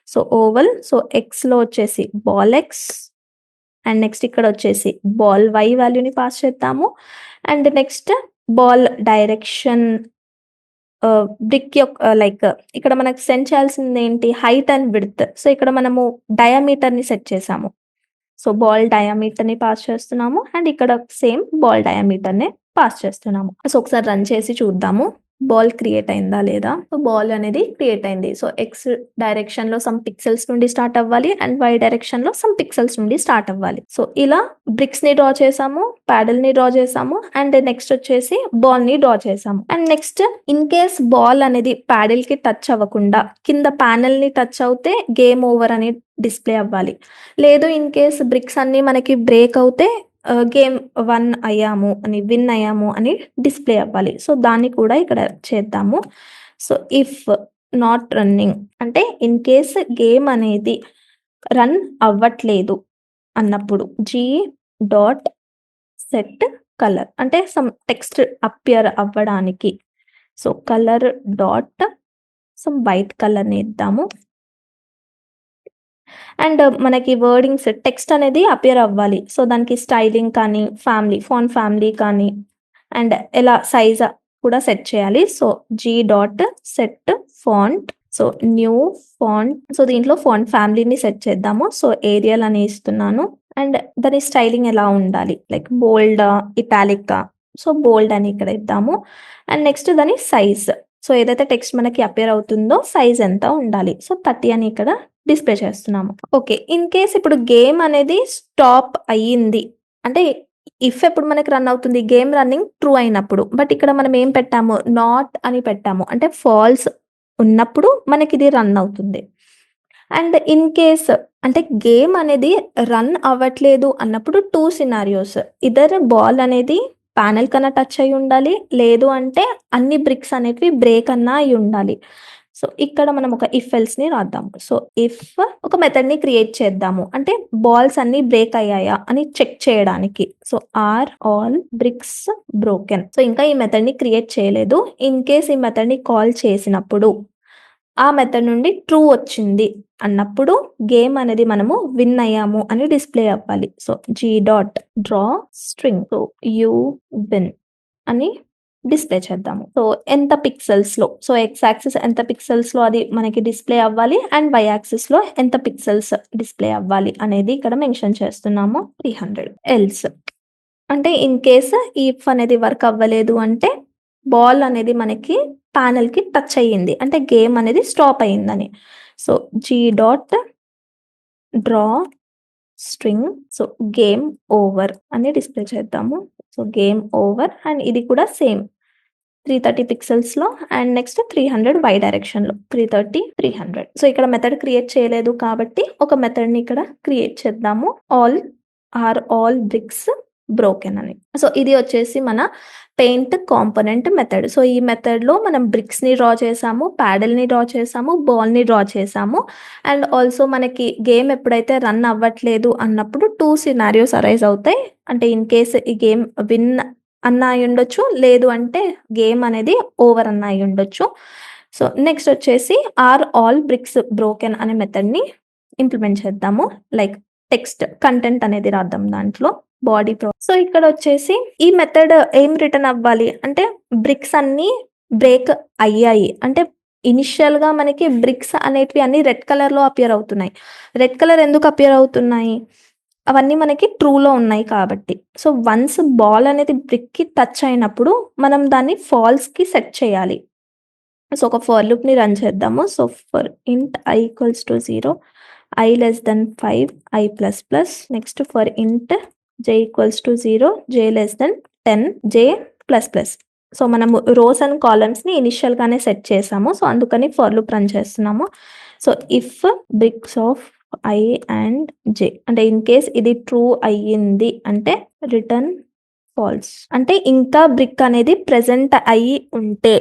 So, oval. సో, ఎక్స్‌లో వచ్చేసి బాల్ ఎక్స్. అండ్ నెక్స్ట్ ఇక్కడ వచ్చేసి బాల్ వై వాల్యూని పాస్ చేద్దాము. And next ball direction brick యొక్క లైక్ ఇక్కడ మనకు సెండ్ చేయాల్సిందేంటి? Height and width. సో, ఇక్కడ మనము డయామీటర్‌ని సెట్ చేసాము. సో, బాల్ డయామీటర్‌ని పాస్ చేస్తున్నాము. అండ్ ఇక్కడ సేమ్ బాల్ డయామీటర్‌నే పాస్ చేస్తున్నాము. సో, ఒకసారి రన్ చేసి చూద్దాము. బాల్ క్రియేట్ అయిందా లేదా? సో, బాల్ అనేది క్రియేట్ అయింది. సో, ఎక్స్ డైరెక్షన్‌లో సమ్ పిక్సెల్స్ నుండి స్టార్ట్ అవ్వాలి. అండ్ వై డైరెక్షన్‌లో సమ్ పిక్సెల్స్ నుండి స్టార్ట్ అవ్వాలి. సో, ఇలా బ్రిక్స్‌ని డ్రా చేసాము. ప్యాడల్‌ని డ్రా చేసాము. అండ్ నెక్స్ట్ వచ్చేసి బాల్‌ని డ్రా చేసాము. And next in case ball అనేది ప్యాడల్‌కి టచ్ అవ్వకుండా కింద ప్యానెల్‌ని టచ్ అవుతే గేమ్ ఓవర్ అని డిస్‌ప్లే అవ్వాలి. లేదు ఇన్ కేస్ బ్రిక్స్ అన్నీ మనకి బ్రేక్ అవుతే గేమ్ విన్ అయ్యాము అని డిస్‌ప్లే అవ్వాలి. సో, దాన్ని కూడా ఇక్కడ చేద్దాము. సో, ఇఫ్ నాట్ రన్నింగ్ అంటే ఇన్ కేస్ గేమ్ అనేది రన్ అవ్వట్లేదు అన్నప్పుడు జీ డాట్ సెట్ కలర్ అంటే సమ్ టెక్స్ట్ అపియర్ అవ్వడానికి. So, colour dot some white కలర్‌ని ఇద్దాము. అండ్ మనకి వర్డింగ్స్ టెక్స్ట్ అనేది అపియర్ అవ్వాలి. సో, దానికి స్టైలింగ్ కానీ, ఫాంట్ ఫ్యామిలీ కానీ, అండ్ ఎలా సైజ్ కూడా సెట్ చేయాలి. So g dot set font, so new font, so దీంట్లో ఫాంట్ ఫ్యామిలీని సెట్ చేద్దాము. సో ఏరియల్ అని ఇస్తున్నాను. అండ్ దాని స్టైలింగ్ ఎలా ఉండాలి, లైక్ బోల్డ్, ఇటాలిక్, సో బోల్డ్ అని ఇక్కడ ఇద్దాము. అండ్ నెక్స్ట్ దాని సైజ్, సో ఏదైతే టెక్స్ట్ మనకి అపియర్ అవుతుందో సైజ్ ఎంత ఉండాలి, సో 30 అని ఇక్కడ డిస్ప్లే చేస్తున్నాము. ఓకే, ఇన్ కేస్ ఇప్పుడు గేమ్ అనేది స్టాప్ అయ్యింది అంటే ఇఫ్ ఎప్పుడు మనకి రన్ అవుతుంది, గేమ్ రన్నింగ్ ట్రూ అయినప్పుడు. బట్ ఇక్కడ మనం ఏం పెట్టాము, నాట్ అని పెట్టాము, అంటే ఫాల్స్ ఉన్నప్పుడు మనకి ఇది రన్ అవుతుంది. అండ్ ఇన్ కేస్ అంటే గేమ్ అనేది రన్ అవ్వట్లేదు అన్నప్పుడు 2 సినారియోస్, ఇదర్ బాల్ అనేది ప్యానెల్ కన్నా టచ్ అయి ఉండాలి, లేదు అంటే అన్ని బ్రిక్స్ అనేటివి బ్రేక్ అన్నా అయి ఉండాలి. సో ఇక్కడ మనం ఒక ఇఫ్ ఎల్స్ ని రాద్దాము. సో ఇఫ్ ఒక మెథడ్ ని క్రియేట్ చేద్దాము, అంటే బాల్స్ అన్ని బ్రేక్ అయ్యాయా అని చెక్ చేయడానికి. So are all bricks broken. So ఇంకా ఈ మెథడ్ ని క్రియేట్ చేయలేదు. ఇన్ కేస్ ఈ మెథడ్ ని కాల్ చేసినప్పుడు ఆ మెథడ్ నుండి ట్రూ వచ్చింది అన్నప్పుడు గేమ్ అనేది మనము విన్ అయ్యాము అని డిస్ప్లే అవ్వాలి. So g dot draw string, so you win అని డిస్ప్లే చేద్దాము. సో ఎంత పిక్సెల్స్ లో, సో ఎక్స్ యాక్సిస్ ఎంత పిక్సెల్స్ లో అది మనకి డిస్ప్లే అవ్వాలి, అండ్ వై యాక్సిస్ లో ఎంత పిక్సెల్స్ డిస్ప్లే అవ్వాలి అనేది ఇక్కడ మెన్షన్ చేస్తున్నాము. 300 ఎల్స్ అంటే ఇన్ కేస్ ఇఫ్ అనేది వర్క్ అవ్వలేదు అంటే బాల్ అనేది మనకి ప్యానెల్ కి టచ్ అయ్యింది అంటే గేమ్ అనేది స్టాప్ అయ్యిందని. So g dot draw string, so game over అని డిస్ప్లే చేద్దాము. సో గేమ్ ఓవర్, అండ్ ఇది కూడా సేమ్ 330 పిక్సెల్స్ లో, అండ్ నెక్స్ట్ 300 వై డైరెక్షన్ లో, 330 300. సో ఇక్కడ మెథడ్ క్రియేట్ చేయలేదు కాబట్టి ఒక మెథడ్ ని ఇక్కడ క్రియేట్ చేద్దాము. ఆల్ బ్రిక్స్ బ్రోకెన్ అని. సో ఇది వచ్చేసి మన పెయింట్ కాంపోనెంట్ మెథడ్. సో ఈ మెథడ్ లో మనం బ్రిక్స్ ని డ్రా చేసాము, ప్యాడల్ ని డ్రా చేసాము, బాల్ ని డ్రా చేసాము. అండ్ ఆల్సో మనకి గేమ్ ఎప్పుడైతే రన్ అవ్వట్లేదు అన్నప్పుడు 2 సినారియోస్ అరైజ్ అవుతాయి. అంటే ఇన్ కేస్ ఈ గేమ్ విన్ అన్న అయి ఉండొచ్చు, లేదు అంటే గేమ్ అనేది ఓవర్ అన్న అయి ఉండొచ్చు. సో నెక్స్ట్ వచ్చేసి ఆర్ ఆల్ బ్రిక్స్ బ్రోకెన్ అనే మెథడ్ ని ఇంప్లిమెంట్ చేద్దాము. లైక్ టెక్స్ట్ కంటెంట్ అనేది రాద్దాం దాంట్లో, బాడీ ప్రో. సో ఇక్కడ వచ్చేసి ఈ మెథడ్ ఏం రిటర్న్ అవ్వాలి అంటే బ్రిక్స్ అన్ని బ్రేక్ అయ్యాయి అంటే ఇనిషియల్ గా మనకి బ్రిక్స్ అనేటివి అన్ని రెడ్ కలర్ లో అపియర్ అవుతున్నాయి. రెడ్ కలర్ ఎందుకు అపియర్ అవుతున్నాయి, అవన్నీ మనకి ట్రూలో ఉన్నాయి కాబట్టి. సో వన్స్ బాల్ అనేది బ్రిక్ కి టచ్ అయినప్పుడు మనం దాన్ని ఫాల్స్ కి సెట్ చేయాలి. సో ఒక ఫర్ లూప్ ని రన్ చేద్దాము. సో ఫర్ ఇంట్ I equals to 0, I less than 5, I plus plus. Next for int j equals to 0, j less than 10, j plus plus. So మనము రోస్ అండ్ కాలమ్స్ ని ఇనిషియల్ గానే సెట్ చేసాము. సో అందుకని ఫర్ లూప్ రన్ చేస్తున్నాము. So if bricks of I and J, అంటే ఇన్ కేస్ ఇది ట్రూ అయ్యింది అంటే రిటర్న్ ఫాల్స్. అంటే ఇంకా బ్రిక్ అనేది ప్రెజెంట్ అయ్యి ఉంటే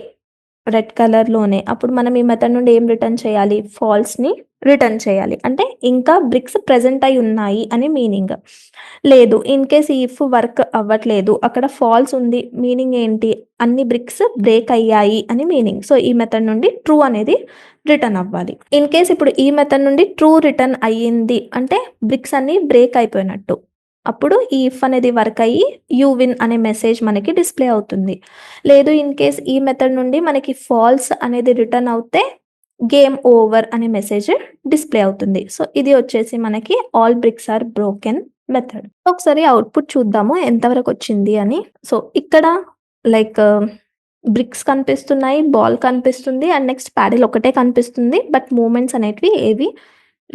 రెడ్ కలర్ లోనే, అప్పుడు మనం ఈ మెథడ్ నుండి ఏం రిటర్న్ చేయాలి, ఫాల్స్ ని రిటర్న్ చేయాలి. అంటే ఇంకా బ్రిక్స్ ప్రెజెంట్ అయి ఉన్నాయి అని మీనింగ్. లేదు ఇన్ కేస్ ఇఫ్ వర్క్ అవ్వట్లేదు, అక్కడ ఫాల్స్ ఉంది, మీనింగ్ ఏంటి, అన్ని బ్రిక్స్ బ్రేక్ అయ్యాయి అని మీనింగ్. సో ఈ మెథడ్ నుండి ట్రూ అనేది రిటర్న్ అవ్వాలి. ఇన్ కేస్ ఇప్పుడు ఈ మెథడ్ నుండి ట్రూ రిటర్న్ అయ్యింది అంటే బ్రిక్స్ అన్ని బ్రేక్ అయిపోయినట్టు. అప్పుడు ఈ ఇఫ్ అనేది వర్క్ అయ్యి యూ విన్ అనే మెసేజ్ మనకి డిస్ప్లే అవుతుంది. లేదు ఇన్ కేస్ ఈ మెథడ్ నుండి మనకి ఫాల్స్ అనేది రిటర్న్ అవుతే గేమ్ ఓవర్ అనే మెసేజ్ డిస్ప్లే అవుతుంది. సో ఇది వచ్చేసి మనకి all bricks are broken method. ఒకసారి అవుట్పుట్ చూద్దాము ఎంతవరకు వచ్చింది అని. సో ఇక్కడ లైక్ బ్రిక్స్ కనిపిస్తున్నాయి, బాల్ కనిపిస్తుంది, అండ్ నెక్స్ట్ ప్యాడిల్ ఒకటే కనిపిస్తుంది, బట్ మూమెంట్స్ అనేటివి ఏవి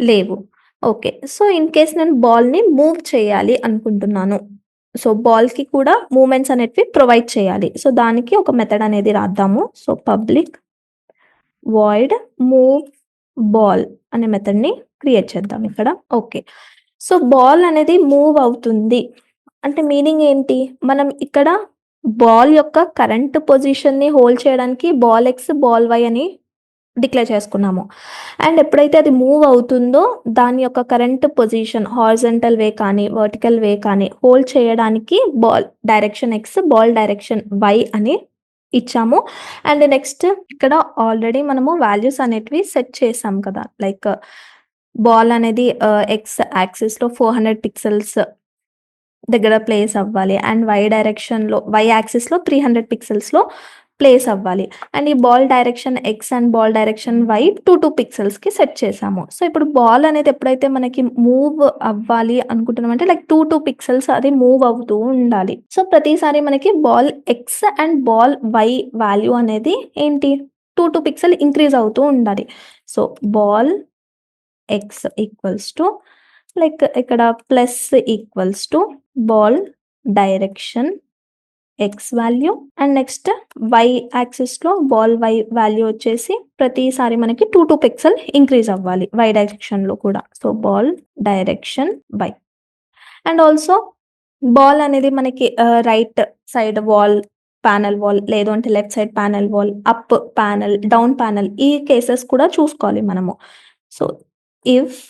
లేవు. ఓకే, సో ఇన్ కేస్ నేను బాల్ని మూవ్ చేయాలి అనుకుంటున్నాను, సో బాల్కి కూడా మూమెంట్స్ అనేటివి ప్రొవైడ్ చేయాలి. సో దానికి ఒక మెథడ్ అనేది రాద్దాము. So public void move ball అనే మెథడ్ని క్రియేట్ చేద్దాం ఇక్కడ. ఓకే, సో బాల్ అనేది మూవ్ అవుతుంది అంటే మీనింగ్ ఏంటి, మనం ఇక్కడ బాల్ యొక్క కరెంట్ పొజిషన్ని హోల్డ్ చేయడానికి బాల్ ఎక్స్ బాల్ వై అని డిక్లేర్ చేసుకున్నాము. అండ్ ఎప్పుడైతే అది మూవ్ అవుతుందో దాని యొక్క కరెంట్ పొజిషన్ హారిజంటల్ వే కానీ వర్టికల్ వే కానీ హోల్డ్ చేయడానికి ball direction X, ball direction Y అని ఇచ్చాము. అండ్ నెక్స్ట్ ఇక్కడ ఆల్రెడీ మనము వాల్యూస్ అనేటివి సెట్ చేసాం కదా, లైక్ బాల్ అనేది ఎక్స్ యాక్సిస్లో 400 పిక్సెల్స్ దగ్గర ప్లేస్ అవ్వాలి. అండ్ వై యాక్సిస్‌లో 300 పిక్సెల్స్‌లో ప్లేస్ అవ్వాలి. అండ్ ఈ ball direction X and ball direction Y 2 పిక్సెల్స్‌కి సెట్ చేశాము. సో, ఇప్పుడు బాల్ అనేది ఎప్పుడైతే మనకి మూవ్ అవ్వాలి అనుకుంటున్నామంటే లైక్ 2 పిక్సెల్స్ అది మూవ్ అవుతూ ఉండాలి. సో, ప్రతిసారి మనకి ball X and ball Y value అనేది ఏంటి 2 పిక్సెల్ ఇంక్రీజ్ అవుతూ ఉండాలి. So, ball X equals to like ఇక్కడ plus equals to ball direction X value and next Y యాక్సిస్‌లో బాల్ వై వాల్యూ వచ్చేసి ప్రతిసారి మనకి 2 పిక్సెల్ ఇంక్రీజ్ అవ్వాలి వై డైరెక్షన్‌లో కూడా. So, ball direction y. And also ball అనేది మనకి రైట్ సైడ్ ప్యానెల్ వాల్ లేదు అంటే left side panel wall, up panel, down panel ఈ కేసెస్ కూడా చూసుకోవాలి మనము. So, if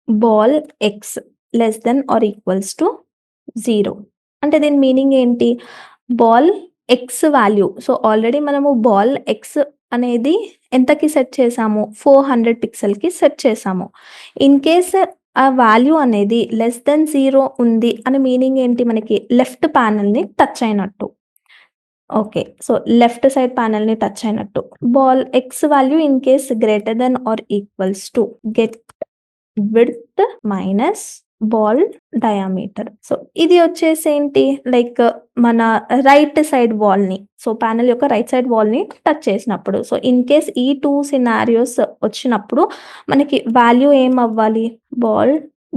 ball x less then or equals to 0 అంటే దీని మీనింగ్ ఏంటి? Ball X value so, already మనము బాల్ ఎక్స్ అనేది ఎంతకి సెట్ చేసాము? 400 పిక్సెల్‌కి సెట్ చేసాము. ఇన్ కేస్ ఆ వాల్యూ అనేది లెస్ దెన్ 0 ఉంది అని మీనింగ్ ఏంటి మనకి? లెఫ్ట్ ప్యానెల్‌ని టచ్ అయినట్టు. ఓకే. సో, లెఫ్ట్ సైడ్ ప్యానెల్‌ని టచ్ అయినట్టు. Ball X value in case greater than or equals to get width minus ball diameter. So, ఇది వచ్చేసేంటి లైక్ మన రైట్ సైడ్ వాల్‌ని సో, ప్యానెల్ యొక్క రైట్ సైడ్ వాల్‌ని టచ్ చేసినప్పుడు. సో, ఇన్ కేస్ ఈ 2 సినారియోస్ వచ్చినప్పుడు మనకి వాల్యూ ఏమవ్వాలి? Ball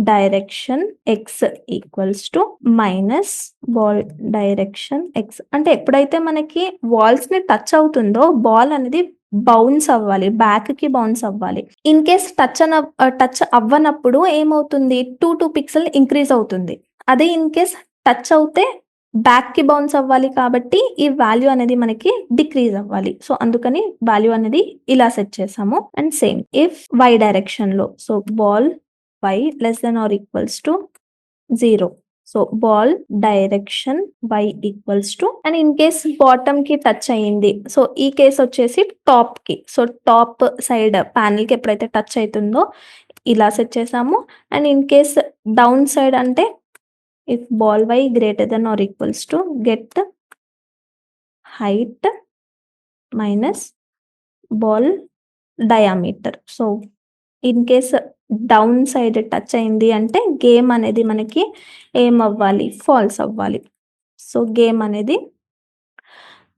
direction X equals to minus ball direction X. అంటే ఎప్పుడైతే మనకి వాల్స్‌ని టచ్ అవుతుందో బాల్ అనేది బౌన్స్ అవ్వాలి. బ్యాక్‌కి బౌన్స్ అవ్వాలి. ఇన్ కేస్ టచ్ అవ్వనప్పుడు ఏమవుతుంది? 2 పిక్సెల్ ఇంక్రీజ్ అవుతుంది. అదే ఇన్ కేస్ టచ్ అవుతే బ్యాక్‌కి బౌన్స్ అవ్వాలి కాబట్టి ఈ వాల్యూ అనేది మనకి డిక్రీజ్ అవ్వాలి. సో, అందుకని వాల్యూ అనేది ఇలా సెట్ చేసాము. అండ్ సేమ్ ఇఫ్ వై డైరెక్షన్‌లో so, ball Y less than or equals to 0. So, ball direction Y equals to and in case బాటమ్‌కి టచ్ అయింది. సో, ఈ కేస్ వచ్చేసి టాప్‌కి. సో, టాప్ సైడ్ ప్యానెల్‌కి ఎప్పుడైతే టచ్ అయితుందో ఇలా సెట్ చేసాము. And in case down side అంటే if ball Y greater than or equals to get height minus ball diameter. So, in case down side touch అయింది అంటే గేమ్ అనేది మనకి ఏమవ్వాలి? ఫాల్స్ అవ్వాలి. సో, గేమ్ అనేది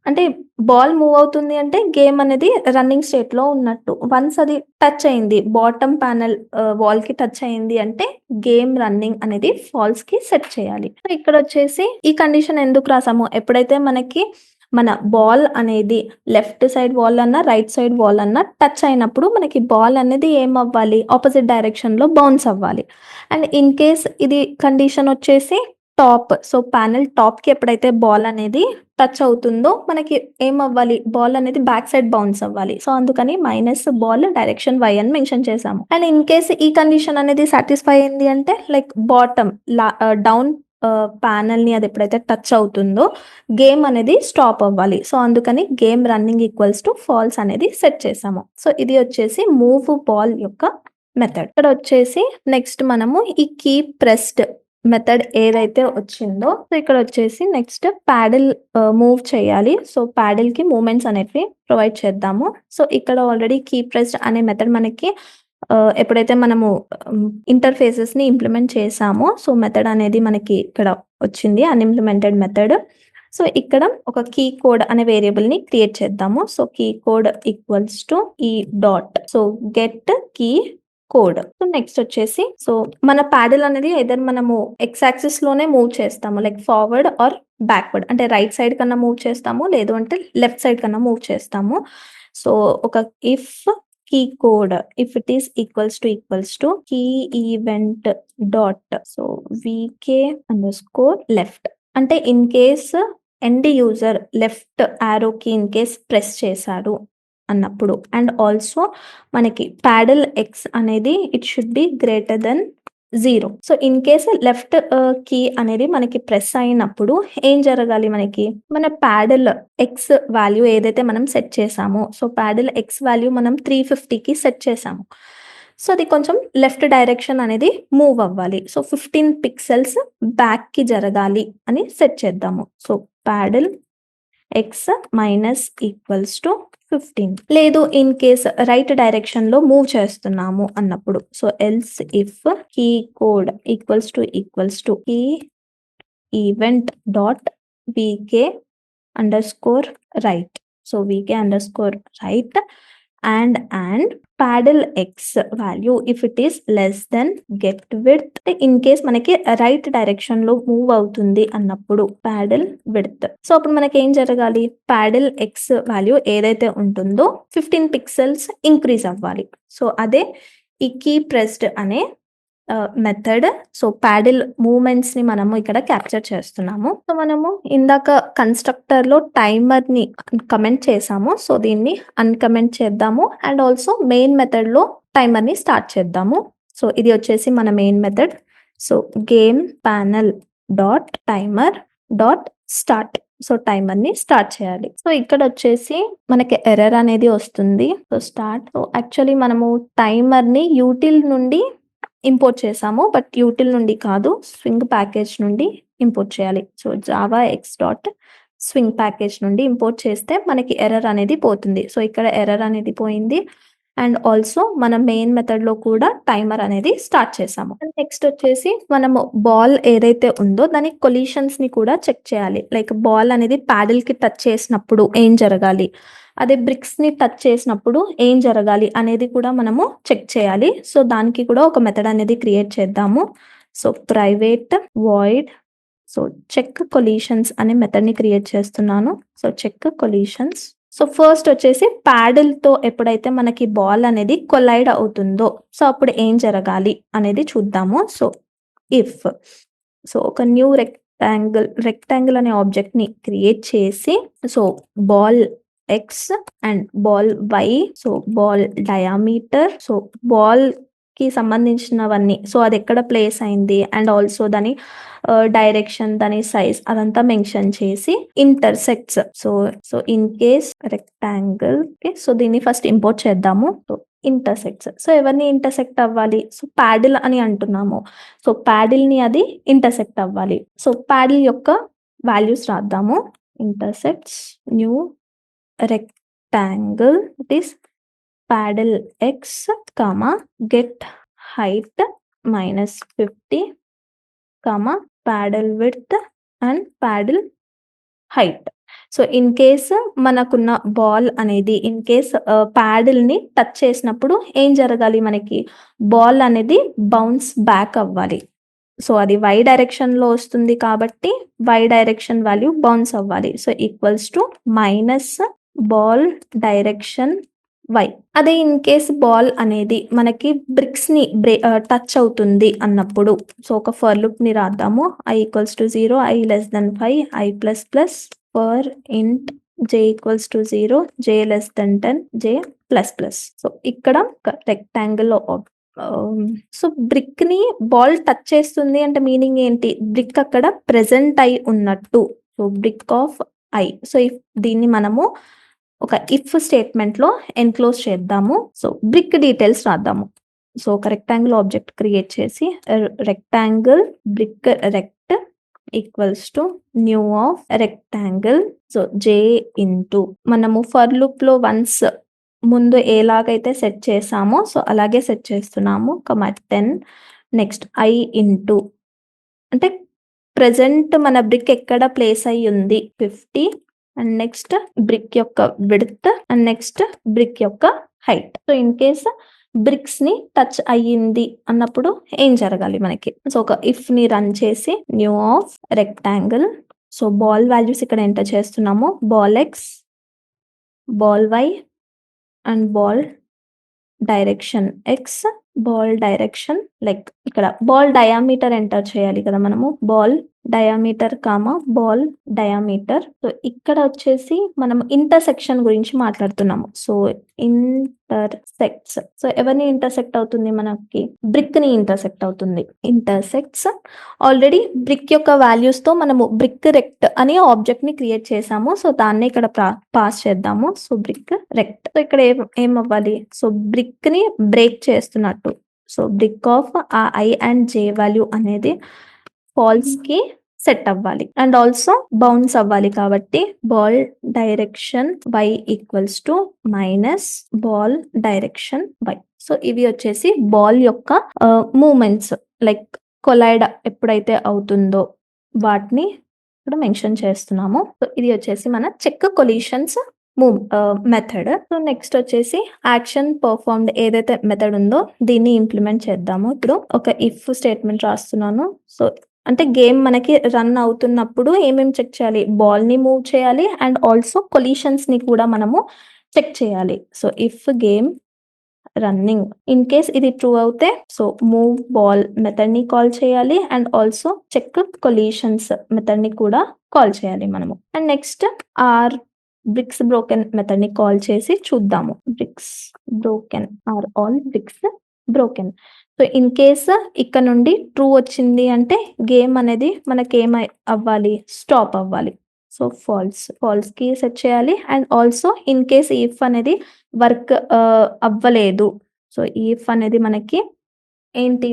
అంటే బాల్ మూవ్ అవుతుంది అంటే గేమ్ అనేది రన్నింగ్ స్టేట్‌లో ఉన్నట్టు. వన్స్ అది టచ్ అయింది బాటమ్ ప్యానెల్ వాల్‌కి టచ్ అయింది అంటే గేమ్ రన్నింగ్ అనేది ఫాల్స్‌కి సెట్ చేయాలి. సో, ఇక్కడొచ్చేసి ఈ కండిషన్ ఎందుకు రాసాము? ఎప్పుడైతే మనకి మన బాల్ అనేది లెఫ్ట్ సైడ్ వాల్ అన్నా, రైట్ సైడ్ వాల్ అన్నా టచ్ అయినప్పుడు మనకి బాల్ అనేది ఏమవ్వాలి? ఆపోజిట్ డైరెక్షన్‌లో బౌన్స్ అవ్వాలి. అండ్ ఇన్ కేస్ ఇది కండిషన్ వచ్చేసి టాప్. సో, ప్యానెల్ టాప్‌కి ఎప్పుడైతే బాల్ అనేది టచ్ అవుతుందో మనకి ఏమవ్వాలి? బాల్ అనేది బ్యాక్ సైడ్ బౌన్స్ అవ్వాలి. సో, అందుకని మైనస్ బాల్ డైరెక్షన్ వై అని మెన్షన్ చేశాము. అండ్ ఇన్ కేస్ ఈ కండిషన్ అనేది సాటిస్ఫై అయింది అంటే లైక్ డౌన్ ప్యానెల్‌ని అది ఎప్పుడైతే టచ్ అవుతుందో గేమ్ అనేది స్టాప్ అవ్వాలి. సో, అందుకని game running equals to falls అనేది సెట్ చేసాము. సో, ఇది వచ్చేసి మూవ్ బాల్ యొక్క మెథడ్. ఇక్కడొచ్చేసి నెక్స్ట్ మనము ఈ కీప్ ప్రెస్డ్ మెథడ్ ఏదైతే వచ్చిందో సో, ఇక్కడొచ్చేసి నెక్స్ట్ పాడిల్ మూవ్ చేయాలి. సో, పాడిల్‌కి మూవ్‌మెంట్స్ అనేటివి ప్రొవైడ్ చేద్దాము. సో, ఇక్కడ ఆల్రెడీ కీప్ ప్రెస్డ్ అనే మెథడ్ మనకి ఎప్పుడైతే మనము ఇంటర్‌ఫేసెస్‌ని ఇంప్లిమెంట్ చేసామో సో, మెథడ్ అనేది మనకి ఇక్కడ వచ్చింది అన్‌ఇంప్లిమెంటెడ్ మెథడ్. సో, ఇక్కడ ఒక కీ కోడ్ అనే వేరియబుల్‌ని క్రియేట్ చేద్దాము. So, key code equals to e dot. So, get key code. So, next వచ్చేసి సో, మన పాడిల్ అనేది ఐదర్ మనము ఎక్స్ యాక్సిస్‌లోనే మూవ్ చేస్తాము. Like forward or backward. అంటే రైట్ సైడ్ కన్నా మూవ్ చేస్తాము. లేదు అంటే లెఫ్ట్ సైడ్ కన్నా మూవ్ చేస్తాము. సో, ఒక if key code if it is equals to key event dot so, VK__ left. అంటే in case end user left arrow key in case press చేశాడు అన్నప్పుడు అండ్ ఆల్సో మనకి పాడిల్ ఎక్స్ అనేది it should be greater then 0. So, in case left key అనేది మనకి ప్రెస్ అయినప్పుడు ఏం జరగాలి మనకి? మన పాడిల్ ఎక్స్ వాల్యూ ఏదైతే మనం సెట్ చేసామో సో, పాడిల్ ఎక్స్ వాల్యూ మనం 350కి సెట్ చేసాము. సో, అది కొంచెం లెఫ్ట్ డైరెక్షన్ అనేది మూవ్ అవ్వాలి. సో, 15 పిక్సెల్స్ బ్యాక్‌కి జరగాలి అని సెట్ చేద్దాము. So, paddle x minus equals to 15. లేదు ఇన్ కేస్ రైట్ డైరెక్షన్‌లో మూవ్ చేస్తున్నాము అన్నప్పుడు. So, else if key code equals to key event dot VK underscore right. So, VK underscore right and paddle x value if it is less then get width in case మనకి రైట్ డైరెక్షన్ లో మూవ్ అవుతుంది అన్నప్పుడు పాడిల్ విడ్త్. సో అప్పుడు మనకి ఏం జరగాలి, పాడిల్ ఎక్స్ వాల్యూ ఏదైతే ఉంటుందో 15 పిక్సెల్స్ ఇంక్రీజ్ అవ్వాలి. సో అదే ఈ కీ ప్రెస్డ్ అనే మెథడ్. సో పాడిల్ మూమెంట్స్ ని మనము ఇక్కడ క్యాప్చర్ చేస్తున్నాము. సో మనము ఇందాక కన్స్ట్రక్టర్ లో టైమర్ ని కమెంట్ చేసాము. సో దీన్ని అన్కమెంట్ చేద్దాము అండ్ ఆల్సో మెయిన్ మెథడ్ లో టైమర్ ని స్టార్ట్ చేద్దాము. సో ఇది వచ్చేసి మన main method. So game panel dot timer dot start. So timer ని స్టార్ట్ చేయాలి. సో ఇక్కడ వచ్చేసి మనకి ఎర్రర్ అనేది వస్తుంది. So start. సో యాక్చువల్లీ మనము టైమర్ ని యూటిల్ నుండి ఇంపోర్ట్ చేసాము, బట్ యూటిల్ నుండి కాదు, స్వింగ్ ప్యాకేజ్ నుండి ఇంపోర్ట్ చేయాలి. So Java X dot swing package నుండి ఇంపోర్ట్ చేస్తే మనకి ఎర్రర్ అనేది పోతుంది. సో ఇక్కడ ఎర్రర్ అనేది పోయింది అండ్ ఆల్సో మన మెయిన్ మెథడ్ లో కూడా టైమర్ అనేది స్టార్ట్ చేసాము. నెక్స్ట్ వచ్చేసి మనము బాల్ ఏదైతే ఉందో దాని కొలిషన్స్ ని కూడా చెక్ చేయాలి. లైక్ బాల్ అనేది ప్యాడిల్ కి టచ్ చేసినప్పుడు ఏం జరగాలి, అదే బ్రిక్స్ ని టచ్ చేసినప్పుడు ఏం జరగాలి అనేది కూడా మనము చెక్ చేయాలి. సో దానికి కూడా ఒక మెథడ్ అనేది క్రియేట్ చేద్దాము. So private void so check collisions అనే మెథడ్ ని క్రియేట్ చేస్తున్నాను. So check collisions. So first వచ్చేసి ప్యాడిల్ తో ఎప్పుడైతే మనకి బాల్ అనేది కొలైడ్ అవుతుందో సో అప్పుడు ఏం జరగాలి అనేది చూద్దాము. సో ఇఫ్ సో ఒక న్యూ రెక్టాంగిల్ అనే ఆబ్జెక్ట్ ని క్రియేట్ చేసి so ball X and ball why, so ball diameter, so ball కి సంబంధించినవన్నీ, సో అది ఎక్కడ ప్లేస్ అయింది అండ్ ఆల్సో దాని డైరెక్షన్, దాని సైజ్ అదంతా మెన్షన్ చేసి intersects. So in case rectangle, so దీన్ని ఫస్ట్ ఇంపోర్ట్ చేద్దాము. So intersects. సో ఎవరిని ఇంటర్సెక్ట్ అవ్వాలి, సో ప్యాడిల్ అని అంటున్నాము. సో ప్యాడిల్ ని అది ఇంటర్సెక్ట్ అవ్వాలి. సో ప్యాడిల్ యొక్క వాల్యూస్ రాద్దాము. Intersects new rectangle, it is paddle x comma get height minus 50 comma paddle width and paddle height. So in case మనకున్న బాల్ అనేది ఇన్ కేస్ ప్యాడిల్ ని టచ్ చేసినప్పుడు ఏం జరగాలి, మనకి బాల్ అనేది బౌన్స్ బ్యాక్ అవ్వాలి. సో అది వై డైరెక్షన్ లో వస్తుంది కాబట్టి వై డైరెక్షన్ వాల్యూ బౌన్స్ అవ్వాలి. So equals to minus ball direction y. అదే ఇన్ కేస్ బాల్ అనేది మనకి బ్రిక్స్ ని టచ్ అవుతుంది అన్నప్పుడు సో ఒక ఫర్ లూప్ ని రాద్దాము. I equals to 0, I less than 5, I plus plus for int j equals to 0, j less than 10, j plus plus. So ఇక్కడ రెక్టాంగిల్ లో సో బ్రిక్ ని బాల్ టచ్ చేస్తుంది అంటే మీనింగ్ ఏంటి, బ్రిక్ అక్కడ ప్రెజెంట్ అయి ఉన్నట్టు. So brick of I. So దీన్ని మనము ఒక ఇఫ్ స్టేట్మెంట్ లో ఎన్క్లోజ్ చేద్దాము. సో బ్రిక్ డీటెయిల్స్ రాద్దాము. సో ఒక రెక్టాంగిల్ ఆబ్జెక్ట్ క్రియేట్ చేసి rectangle brick rect equals to new of rectangle. So J into మనము ఫర్ లూప్ లో వన్స్ ముందు ఎలాగైతే సెట్ చేసామో సో అలాగే సెట్ చేస్తున్నాము. 10 నెక్స్ట్ ఐ ఇంటూ అంటే ప్రెజెంట్ మన బ్రిక్ ఎక్కడ ప్లేస్ అయ్యి ఉంది 50 అండ్ నెక్స్ట్ బ్రిక్ యొక్క విడ్త్ అండ్ నెక్స్ట్ బ్రిక్ యొక్క height. So in case bricks ని టచ్ అయ్యింది అన్నప్పుడు ఏం జరగాలి మనకి. సో ఒక ఇఫ్ ని రన్ చేసి new of rectangle. So ball values ఇక్కడ ఎంటర్ చేస్తున్నాము. Ball X, ball y and ball direction X, ball direction like ఇక్కడ బాల్ డయామీటర్ ఎంటర్ చేయాలి కదా మనము. Ball diameter comma ball diameter. So ఇక్కడ వచ్చేసి మనం ఇంటర్సెక్షన్ గురించి మాట్లాడుతున్నాము. So intersects. సో ఎవరిని ఇంటర్సెక్ట్ అవుతుంది మనకి? బ్రిక్ ని ఇంటర్సెక్ట్ అవుతుంది. ఇంటర్సెక్ట్స్. ఆల్రెడీ బ్రిక్ యొక్క వాల్యూస్ తో మనము బ్రిక్ రెక్ట్ అనే ఆబ్జెక్ట్ ని క్రియేట్ చేసాము. సో దాన్ని ఇక్కడ పాస్ చేద్దాము. So brick రెక్ట్. సో ఇక్కడ ఏం అవ్వాలి? సో బ్రిక్ ని బ్రేక్ చేస్తున్నట్టు. సో బ్రిక్ ఆఫ్ ఆ ఐ అండ్ జే వాల్యూ అనేది ఫాల్స్ కి సెట్ అవ్వాలి అండ్ ఆల్సో బౌన్స్ అవ్వాలి. కాబట్టి ball direction y equals to minus ball direction y. So ఇవి వచ్చేసి బాల్ యొక్క మూమెంట్స్, లైక్ కొలైడ్ ఎప్పుడైతే అవుతుందో వాటిని ఇక్కడ మెన్షన్ చేస్తున్నాము. సో ఇది వచ్చేసి మన check collisions method. So next వచ్చేసి యాక్షన్ పర్ఫార్మ్డ్ ఏదైతే మెథడ్ ఉందో దీన్ని ఇంప్లిమెంట్ చేద్దాము. ఇప్పుడు ఒక ఇఫ్ స్టేట్మెంట్ రాస్తున్నాను. సో అంటే గేమ్ మనకి రన్ అవుతున్నప్పుడు ఏమేమి చెక్ చేయాలి? బాల్ ని మూవ్ చేయాలి అండ్ ఆల్సో కొలిషన్స్ ని కూడా మనము చెక్ చేయాలి. So if game running, in case ఇది ట్రూ అవుతే సో మూవ్ బాల్ మెథడ్ ని కాల్ చేయాలి and also check collisions method ని కూడా కాల్ చేయాలి మనము. And next are bricks broken method ని కాల్ చేసి చూద్దాము. Bricks broken are all bricks broken. So in case ఇక్కడ నుండి ట్రూ వచ్చింది అంటే గేమ్ అనేది మనకి అవ్వాలి? స్టాప్ అవ్వాలి. సో ఫాల్స్ కి సెట్ చేయాలి and also in case if అనేది వర్క్ అవ్వలేదు. సో ఇఫ్ అనేది మనకి ఏంటి?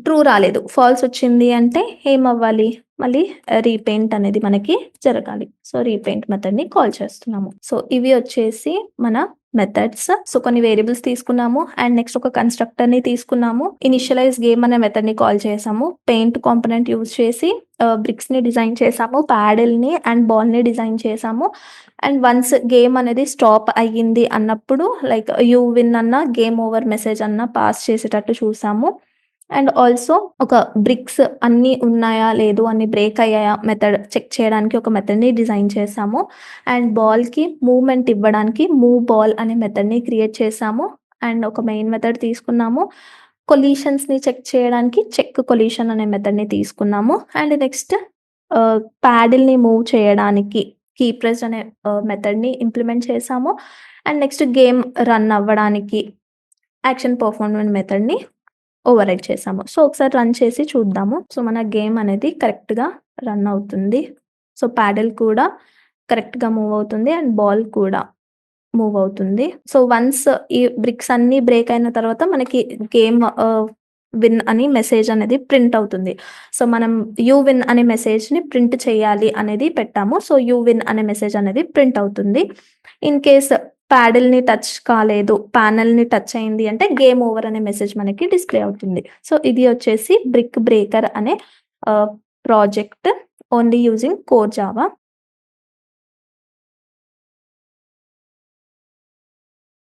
ట్రూ రాలేదు, ఫాల్స్ వచ్చింది అంటే ఏమవ్వాలి? మళ్ళీ రీపెయింట్ అనేది మనకి జరగాలి. సో రీపెయింట్ మెథడ్ ని కాల్ చేస్తున్నాము. సో ఇవి వచ్చేసి మన మెథడ్స్. సో కొన్ని వేరియబుల్స్ తీసుకున్నాము అండ్ నెక్స్ట్ ఒక కన్స్ట్రక్టర్ ని తీసుకున్నాము. ఇనిషియలైజ్ గేమ్ అనే మెథడ్ ని కాల్ చేసాము. పెయింట్ కాంపోనెంట్ యూజ్ చేసి బ్రిక్స్ ని డిజైన్ చేసాము. ప్యాడిల్ ని అండ్ బాల్ ని డిజైన్ చేసాము. అండ్ వన్స్ గేమ్ అనేది స్టాప్ అయ్యింది అన్నప్పుడు లైక్ యూ విన్ అన్న గేమ్ ఓవర్ మెసేజ్ అన్న పాస్ చేసేటట్టు చూసాము. అండ్ ఆల్సో ఒక బ్రిక్స్ అన్ని ఉన్నాయా లేదు అని బ్రేక్ అయ్యాయా మెథడ్ చెక్ చేయడానికి ఒక మెథడ్ ని డిజైన్ చేసాము. అండ్ బాల్ కి మూవ్మెంట్ ఇవ్వడానికి మూవ్ బాల్ అనే మెథడ్ ని క్రియేట్ చేసాము. అండ్ ఒక మెయిన్ మెథడ్ తీసుకున్నాము. కొలిషన్స్ ని చెక్ చేయడానికి చెక్ కొలిషన్ అనే మెథడ్ ని తీసుకున్నాము. అండ్ నెక్స్ట్ ప్యాడిల్ ని మూవ్ చేయడానికి కీ ప్రెస్ అనే మెథడ్ ని ఇంప్లిమెంట్ చేసాము. అండ్ నెక్స్ట్ గేమ్ రన్ అవ్వడానికి యాక్షన్ పర్ఫార్మెన్స్ మెథడ్ ని ఓవర్ రైట్ చేసాము. సో ఒకసారి రన్ చేసి చూద్దాము. సో మన గేమ్ అనేది కరెక్ట్ గా రన్ అవుతుంది. సో ప్యాడిల్ కూడా కరెక్ట్ గా మూవ్ అవుతుంది అండ్ బాల్ కూడా మూవ్ అవుతుంది. సో వన్స్ ఈ బ్రిక్స్ అన్ని బ్రేక్ అయిన తర్వాత మనకి గేమ్ విన్ అని మెసేజ్ అనేది ప్రింట్ అవుతుంది. సో మనం యూ విన్ అనే మెసేజ్ ని ప్రింట్ చేయాలి అనేది పెట్టాము. సో యూ విన్ అనే మెసేజ్ అనేది ప్రింట్ అవుతుంది. ఇన్ కేస్ ప్యాడిల్ ని టచ్ కాలేదు, ప్యానెల్ ని టచ్ అయింది అంటే గేమ్ ఓవర్ అనే మెసేజ్ మనకి డిస్ప్లే అవుతుంది. సో ఇది వచ్చేసి బ్రిక్ బ్రేకర్ అనే project only using core Java.